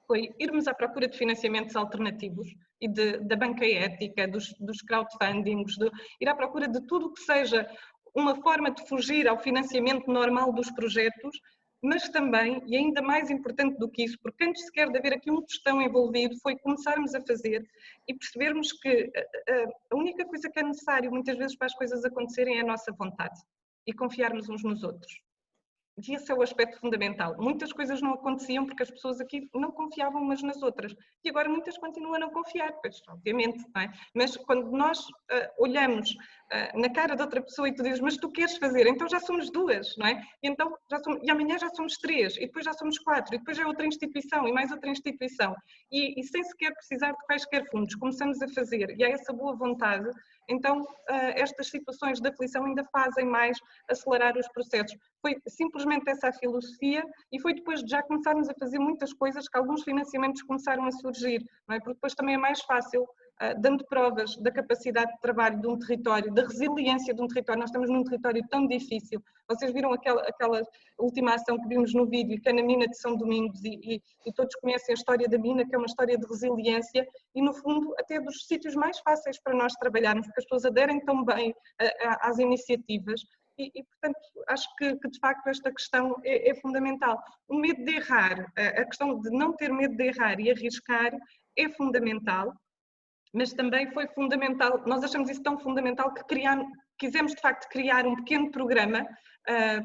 Foi irmos à procura de financiamentos alternativos e da banca ética, dos crowdfundings, ir à procura de tudo o que seja uma forma de fugir ao financiamento normal dos projetos, mas também, e ainda mais importante do que isso, porque antes sequer de haver aqui um tostão envolvido, foi começarmos a fazer e percebermos que a única coisa que é necessário muitas vezes para as coisas acontecerem é a nossa vontade e confiarmos uns nos outros. E esse é o aspecto fundamental. Muitas coisas não aconteciam porque as pessoas aqui não confiavam umas nas outras. E agora muitas continuam a não confiar, pois, obviamente, não é? Mas quando nós olhamos na cara de outra pessoa e tu dizes, mas tu queres fazer, então já somos duas, não é? E, então, e amanhã já somos três, e depois já somos quatro, e depois é outra instituição, e mais outra instituição. E sem sequer precisar de quaisquer fundos, começamos a fazer, e há essa boa vontade, então estas situações de aflição ainda fazem mais acelerar os processos. Foi simplesmente essa a filosofia e foi depois de já começarmos a fazer muitas coisas que alguns financiamentos começaram a surgir, não é? Porque depois também é mais fácil, dando provas da capacidade de trabalho de um território, da resiliência de um território. Nós estamos num território tão difícil. Vocês viram aquela última ação que vimos no vídeo, que é na mina de São Domingos e todos conhecem a história da mina, que é uma história de resiliência e, no fundo, até dos sítios mais fáceis para nós trabalharmos, porque as pessoas aderem tão bem às iniciativas. E, portanto, acho que de facto esta questão é fundamental. O medo de errar, a questão de não ter medo de errar e arriscar é fundamental, mas também foi fundamental, nós achamos isso tão fundamental que quisemos de facto criar um pequeno programa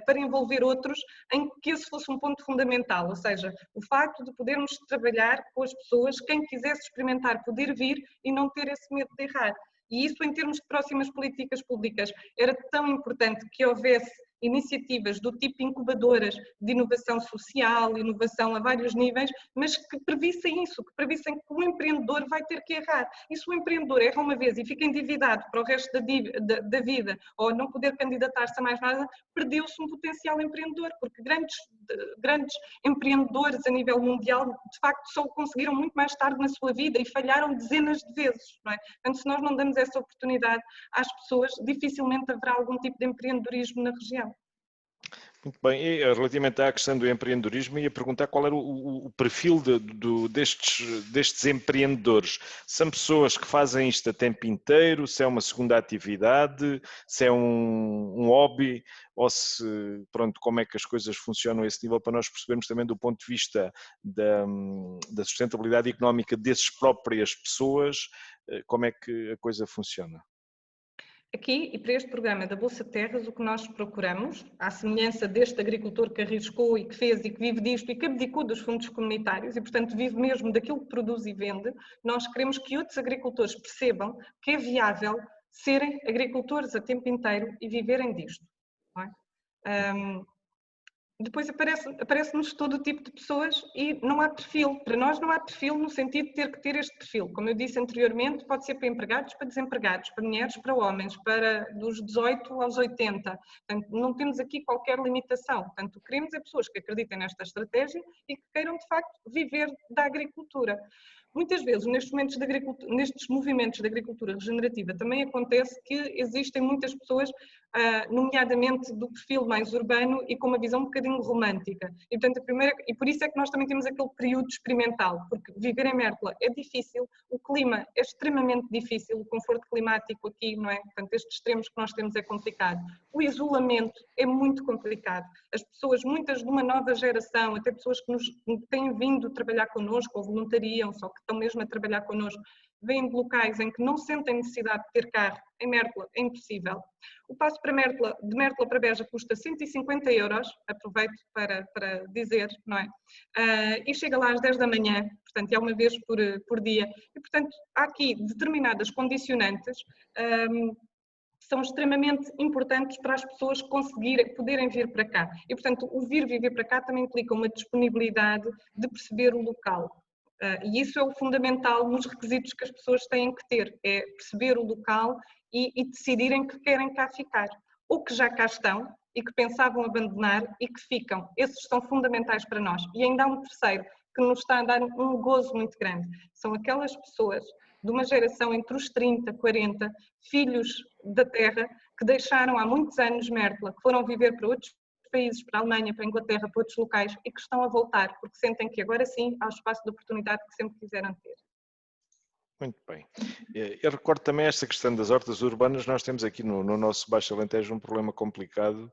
para envolver outros em que esse fosse um ponto fundamental, ou seja, o facto de podermos trabalhar com as pessoas, quem quisesse experimentar poder vir e não ter esse medo de errar. E isso, em termos de próximas políticas públicas, era tão importante que houvesse iniciativas do tipo incubadoras de inovação social, inovação a vários níveis, mas que previssem isso, que previssem que o empreendedor vai ter que errar. E se o empreendedor erra uma vez e fica endividado para o resto da vida, ou não poder candidatar-se a mais nada, perdeu-se um potencial empreendedor, porque grandes grandes empreendedores a nível mundial, de facto, só o conseguiram muito mais tarde na sua vida e falharam dezenas de vezes, não é? Portanto, se nós não damos essa oportunidade às pessoas, dificilmente haverá algum tipo de empreendedorismo na região. Muito bem, e relativamente à questão do empreendedorismo, ia perguntar qual era o perfil destes empreendedores. São pessoas que fazem isto a tempo inteiro, se é uma segunda atividade, se é um hobby, ou se, pronto, como é que as coisas funcionam a esse nível, para nós percebermos também do ponto de vista da sustentabilidade económica dessas próprias pessoas, como é que a coisa funciona. Aqui, e para este programa da Bolsa Terras, o que nós procuramos, à semelhança deste agricultor que arriscou e que fez e que vive disto e que abdicou dos fundos comunitários e, portanto, vive mesmo daquilo que produz e vende, nós queremos que outros agricultores percebam que é viável serem agricultores a tempo inteiro e viverem disto. Não é? Depois aparece-nos todo o tipo de pessoas e não há perfil. Para nós não há perfil no sentido de ter que ter este perfil. Como eu disse anteriormente, pode ser para empregados, para desempregados, para mulheres, para homens, para dos 18 aos 80. Portanto, não temos aqui qualquer limitação. Portanto, o que queremos é pessoas que acreditem nesta estratégia e que queiram, de facto, viver da agricultura. Muitas vezes, nestes movimentos de agricultura regenerativa, também acontece que existem muitas pessoas, nomeadamente do perfil mais urbano e com uma visão um bocadinho romântica. E, portanto, e por isso é que nós também temos aquele período experimental, porque viver em Mértola é difícil, o clima é extremamente difícil, o conforto climático aqui, não é? Portanto, estes extremos que nós temos é complicado. O isolamento é muito complicado. As pessoas, muitas de uma nova geração, até pessoas que têm vindo trabalhar connosco ou voluntariam, só que estão mesmo a trabalhar connosco, vêm de locais em que não sentem necessidade de ter carro. Em Mértola é impossível. O passo para Mértola, de Mértola para Beja custa 150 €, aproveito para dizer, não é? E chega lá às 10 da manhã, portanto é uma vez por dia. E portanto há aqui determinadas condicionantes que são extremamente importantes para as pessoas poderem vir para cá. E portanto o vir viver para cá também implica uma disponibilidade de perceber o local. E isso é o fundamental nos requisitos que as pessoas têm que ter, é perceber o local e decidirem que querem cá ficar, ou que já cá estão e que pensavam abandonar e que ficam. Esses são fundamentais para nós. E ainda há um terceiro que nos está a dar um gozo muito grande. São aquelas pessoas de uma geração entre os 30, 40, filhos da terra, que deixaram há muitos anos Mértola, que foram viver para outros países, para a Alemanha, para a Inglaterra, para outros locais e que estão a voltar, porque sentem que agora sim há o espaço de oportunidade que sempre quiseram ter. Muito bem. Eu recordo também esta questão das hortas urbanas. Nós temos aqui no nosso Baixo Alentejo um problema complicado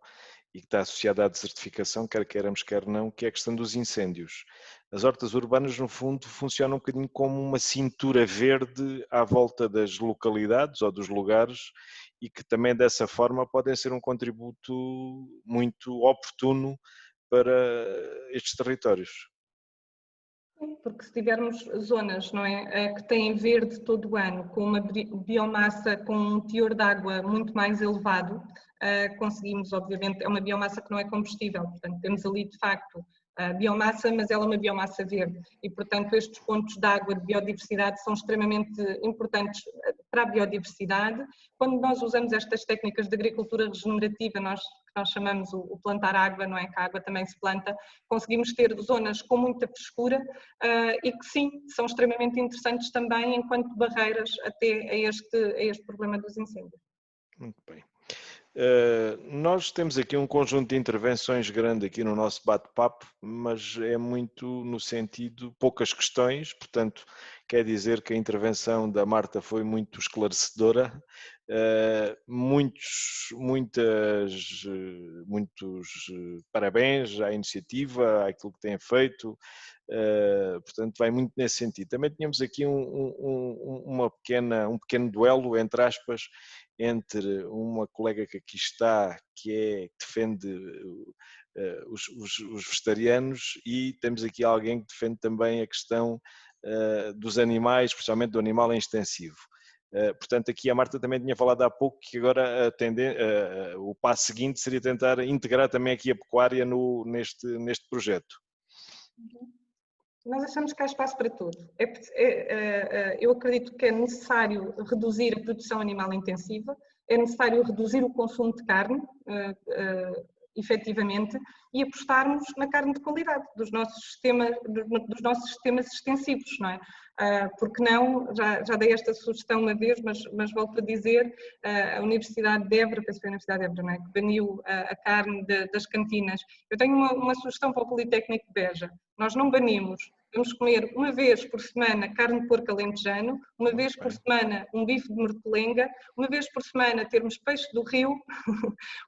e que está associado à desertificação, quer queiramos, quer não, que é a questão dos incêndios. As hortas urbanas, no fundo, funcionam um bocadinho como uma cintura verde à volta das localidades ou dos lugares e que também dessa forma podem ser um contributo muito oportuno para estes territórios. Porque se tivermos zonas, não é, que têm verde todo o ano, com uma biomassa com um teor de água muito mais elevado, conseguimos, obviamente, é uma biomassa que não é combustível, portanto temos ali de facto biomassa, mas ela é uma biomassa verde e, portanto, estes pontos de água de biodiversidade são extremamente importantes para a biodiversidade. Quando nós usamos estas técnicas de agricultura regenerativa, nós chamamos o plantar água, não é? Que a água também se planta, conseguimos ter zonas com muita frescura e que sim, são extremamente interessantes também enquanto barreiras até a este problema dos incêndios. Muito bem. Nós temos aqui um conjunto de intervenções grande aqui no nosso bate-papo, mas é muito no sentido, poucas questões, portanto, quer dizer que a intervenção da Marta foi muito esclarecedora, muitos parabéns à iniciativa, àquilo que têm feito, portanto vai muito nesse sentido. Também tínhamos aqui um pequeno duelo, entre aspas, entre uma colega que aqui está, que defende os vegetarianos, e temos aqui alguém que defende também a questão dos animais, especialmente do animal em extensivo. Portanto, aqui a Marta também tinha falado há pouco que agora o passo seguinte seria tentar integrar também aqui a pecuária neste projeto. Nós achamos que há espaço para tudo. Eu acredito que é necessário reduzir a produção animal intensiva, é necessário reduzir o consumo de carne, efetivamente, e apostarmos na carne de qualidade dos nossos sistemas extensivos, não é? Porque não, já dei esta sugestão uma vez, mas volto a dizer, a Universidade de Évora, penso que foi a Universidade de Évora, não é? Que baniu a carne das cantinas. Eu tenho uma sugestão para o Politécnico de Beja. Nós não banimos. Vamos comer uma vez por semana carne de porco alentejano, uma vez por semana um bife de mortelenga, uma vez por semana termos peixe do rio,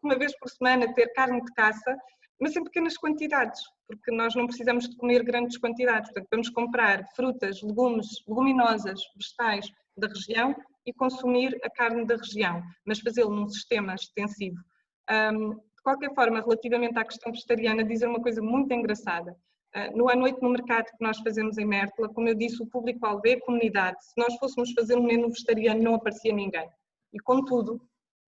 uma vez por semana ter carne de caça, mas em pequenas quantidades, porque nós não precisamos de comer grandes quantidades. Portanto, vamos comprar frutas, legumes, leguminosas, vegetais da região e consumir a carne da região, mas fazê-lo num sistema extensivo. De qualquer forma, relativamente à questão vegetariana, dizer uma coisa muito engraçada. No À Noite no Mercado que nós fazemos em Mértola, como eu disse, o público-alvo é a comunidade. Se nós fôssemos fazer um menu vegetariano, não aparecia ninguém. E, contudo,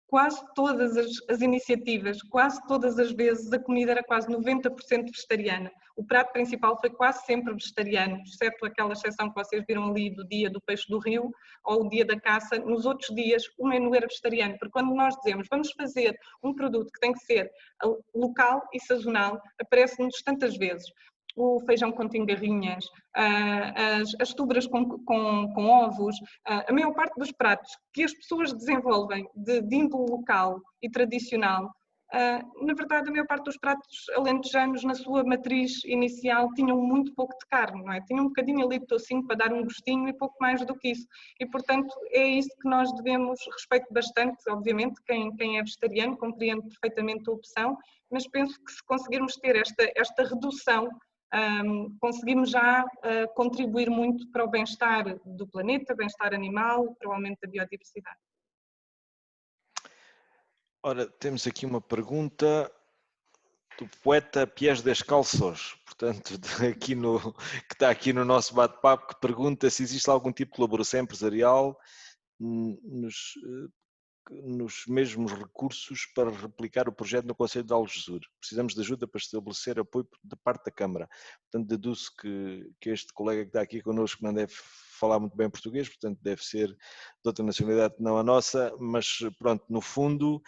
quase todas as iniciativas, quase todas as vezes, a comida era quase 90% vegetariana. O prato principal foi quase sempre vegetariano, exceto aquela exceção que vocês viram ali do dia do peixe do rio ou o dia da caça. Nos outros dias, o menu era vegetariano, porque quando nós dizemos vamos fazer um produto que tem que ser local e sazonal, aparece-nos tantas vezes. O feijão com tingarrinhas, as tubras com ovos, a maior parte dos pratos que as pessoas desenvolvem de índole local e tradicional, na verdade a maior parte dos pratos alentejanos na sua matriz inicial tinham muito pouco de carne, não é? Tinham um bocadinho ali de tocinho para dar um gostinho e pouco mais do que isso. E portanto é isso que nós devemos, respeito bastante, obviamente, quem é vegetariano compreende perfeitamente a opção, mas penso que se conseguirmos ter esta redução, conseguimos já contribuir muito para o bem-estar do planeta, bem-estar animal, para o aumento da biodiversidade. Ora, temos aqui uma pergunta do poeta Piers Descalços, portanto, que está aqui no nosso bate-papo, que pergunta se existe algum tipo de colaboração empresarial nos mesmos recursos para replicar o projeto no Conselho de Algesur. Precisamos de ajuda para estabelecer apoio da parte da Câmara. Portanto, deduzo que este colega que está aqui connosco não deve falar muito bem português, portanto deve ser de outra nacionalidade que não a nossa, mas pronto, no fundo,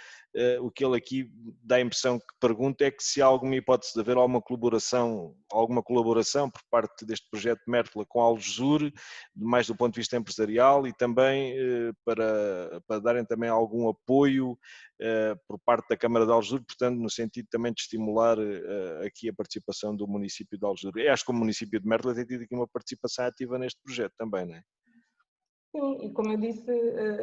o que ele aqui dá a impressão que pergunta é que se há alguma hipótese de haver alguma colaboração por parte deste projeto Mértola com Algesur, mais do ponto de vista empresarial, e também para darem também algum apoio por parte da Câmara de Algesur, portanto, no sentido também de estimular aqui a participação do município de Algesur. Eu acho que o município de Mértola tem tido aqui uma participação ativa neste projeto também, não é? Sim, e como eu disse,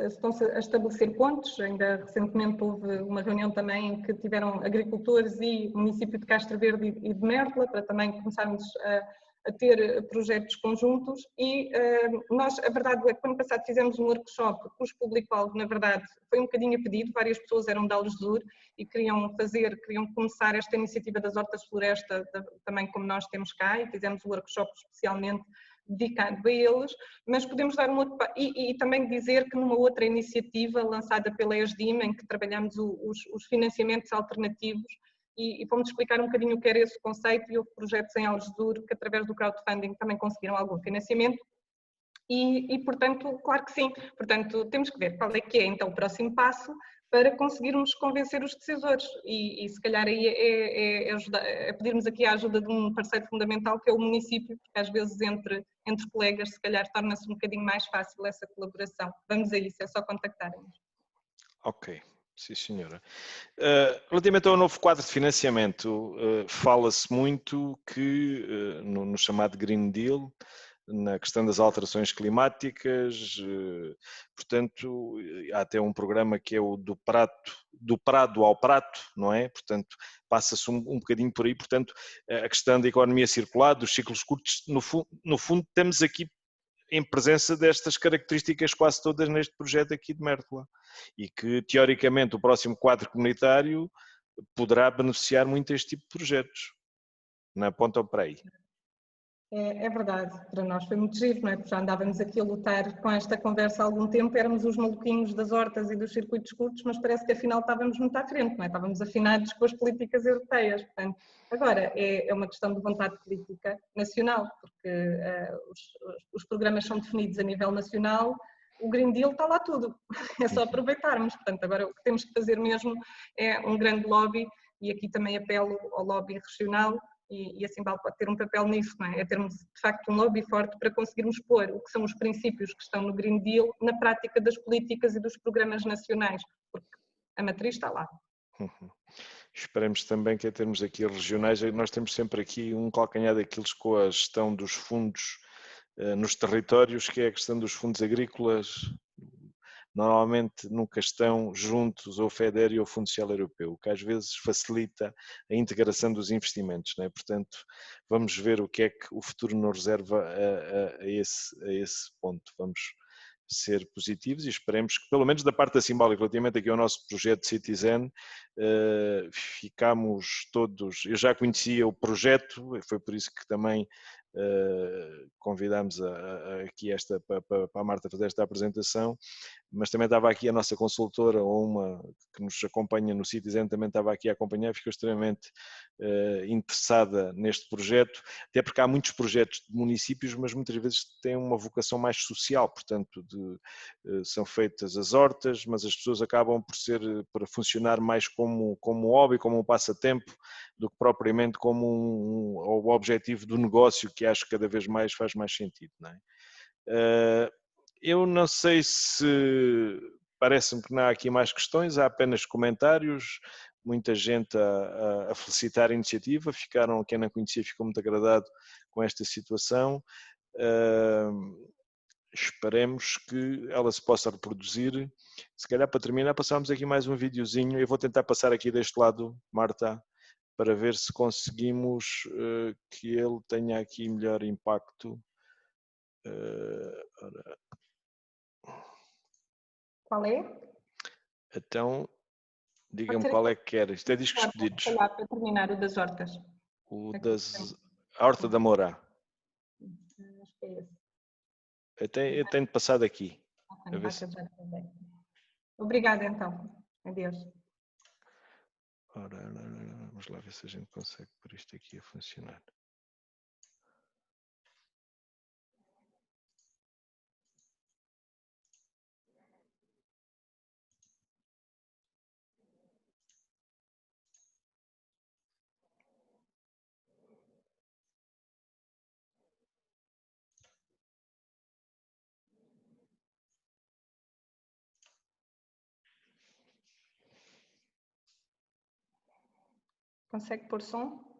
estão-se a estabelecer pontos. Ainda recentemente houve uma reunião também em que tiveram agricultores e o município de Castro Verde e de Mértola, para também começarmos a ter projetos conjuntos. E nós, a verdade é que ano passado fizemos um workshop cujo público-alvo, na verdade, foi um bocadinho a pedido. Várias pessoas eram de Algesur e queriam começar esta iniciativa das hortas floresta, também como nós temos cá, e fizemos o workshop especialmente dedicado a eles, mas podemos dar um outro... E também dizer que numa outra iniciativa lançada pela ESDIM, em que trabalhamos os financiamentos alternativos, e fomos explicar um bocadinho o que era esse conceito, e houve projetos em Algesur que através do crowdfunding também conseguiram algum financiamento, e portanto, claro que sim, portanto temos que ver qual é que é então o próximo passo para conseguirmos convencer os decisores, e se calhar aí é pedirmos aqui a ajuda de um parceiro fundamental que é o município, porque às vezes entre colegas se calhar torna-se um bocadinho mais fácil essa colaboração. Vamos a isso, é só contactarem-nos. Ok, sim senhora. Relativamente ao novo quadro de financiamento, fala-se muito que no chamado Green Deal, na questão das alterações climáticas, portanto, há até um programa que é o do prado ao prato, não é? Portanto, passa-se um bocadinho por aí, portanto, a questão da economia circular, dos ciclos curtos, no fundo temos aqui em presença destas características quase todas neste projeto aqui de Mértola, e que, teoricamente, o próximo quadro comunitário poderá beneficiar muito este tipo de projetos. Não apontam para aí? É verdade, para nós foi muito giro, não é? Porque já andávamos aqui a lutar com esta conversa há algum tempo, éramos os maluquinhos das hortas e dos circuitos curtos, mas parece que afinal estávamos muito à frente, não é? Estávamos afinados com as políticas europeias. Portanto, agora é uma questão de vontade política nacional, porque os programas são definidos a nível nacional, o Green Deal está lá tudo, é só aproveitarmos. Portanto, agora o que temos que fazer mesmo é um grande lobby e aqui também apelo ao lobby regional, e a Simbal pode ter um papel nisso, não é? É termos de facto um lobby forte para conseguirmos pôr o que são os princípios que estão no Green Deal na prática das políticas e dos programas nacionais, porque a matriz está lá. Esperemos também que em termos aqui regionais, nós temos sempre aqui um calcanhar daqueles com a gestão dos fundos nos territórios, que é a questão dos fundos agrícolas, normalmente nunca estão juntos ao FEDER e ao Fundo Social Europeu, o que às vezes facilita a integração dos investimentos, não é? Portanto, vamos ver o que é que o futuro nos reserva a esse ponto. Vamos ser positivos e esperemos que, pelo menos da parte da Simbólica, relativamente aqui ao nosso projeto Citizen, ficamos todos, eu já conhecia o projeto, foi por isso que também convidámos aqui para a Marta fazer esta apresentação, mas também estava aqui a nossa consultora, ou uma que nos acompanha no Citizen, também estava aqui a acompanhar, ficou extremamente interessada neste projeto, até porque há muitos projetos de municípios, mas muitas vezes têm uma vocação mais social, portanto são feitas as hortas, mas as pessoas acabam por funcionar mais como hobby, como um passatempo, do que propriamente como o objetivo do negócio, que acho que cada vez mais faz mais sentido, não é? Eu não sei se, parece-me que não há aqui mais questões, há apenas comentários, muita gente a felicitar a iniciativa, quem não conhecia ficou muito agradado com esta situação. Esperemos que ela se possa reproduzir. Se calhar para terminar passamos aqui mais um videozinho, eu vou tentar passar aqui deste lado, Marta, para ver se conseguimos que ele tenha aqui melhor impacto. Qual é? Então, diga-me qual é que quer. Isto é discos pedidos. Para terminar, o das hortas. A Horta da Moura. Acho que é esse. Eu tenho passado aqui. Obrigada então. Adeus. Ora, vamos lá ver se a gente consegue pôr isto aqui a funcionar. Consegue pôr som?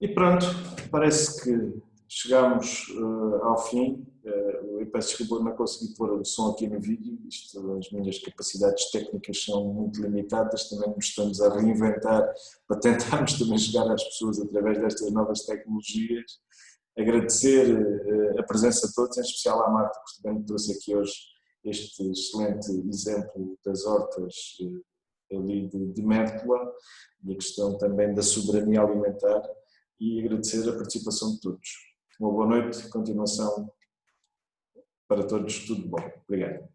E pronto, parece que chegamos ao fim. Eu peço desculpa, não consegui pôr o som aqui no vídeo. As minhas capacidades técnicas são muito limitadas, também nos estamos a reinventar para tentarmos também chegar às pessoas através destas novas tecnologias. Agradecer a presença de todos, em especial à Marta, que também me trouxe aqui hoje este excelente exemplo das hortas ali de Mértola e a questão também da soberania alimentar, e agradecer a participação de todos. Uma boa noite e continuação para todos, tudo bom. Obrigado.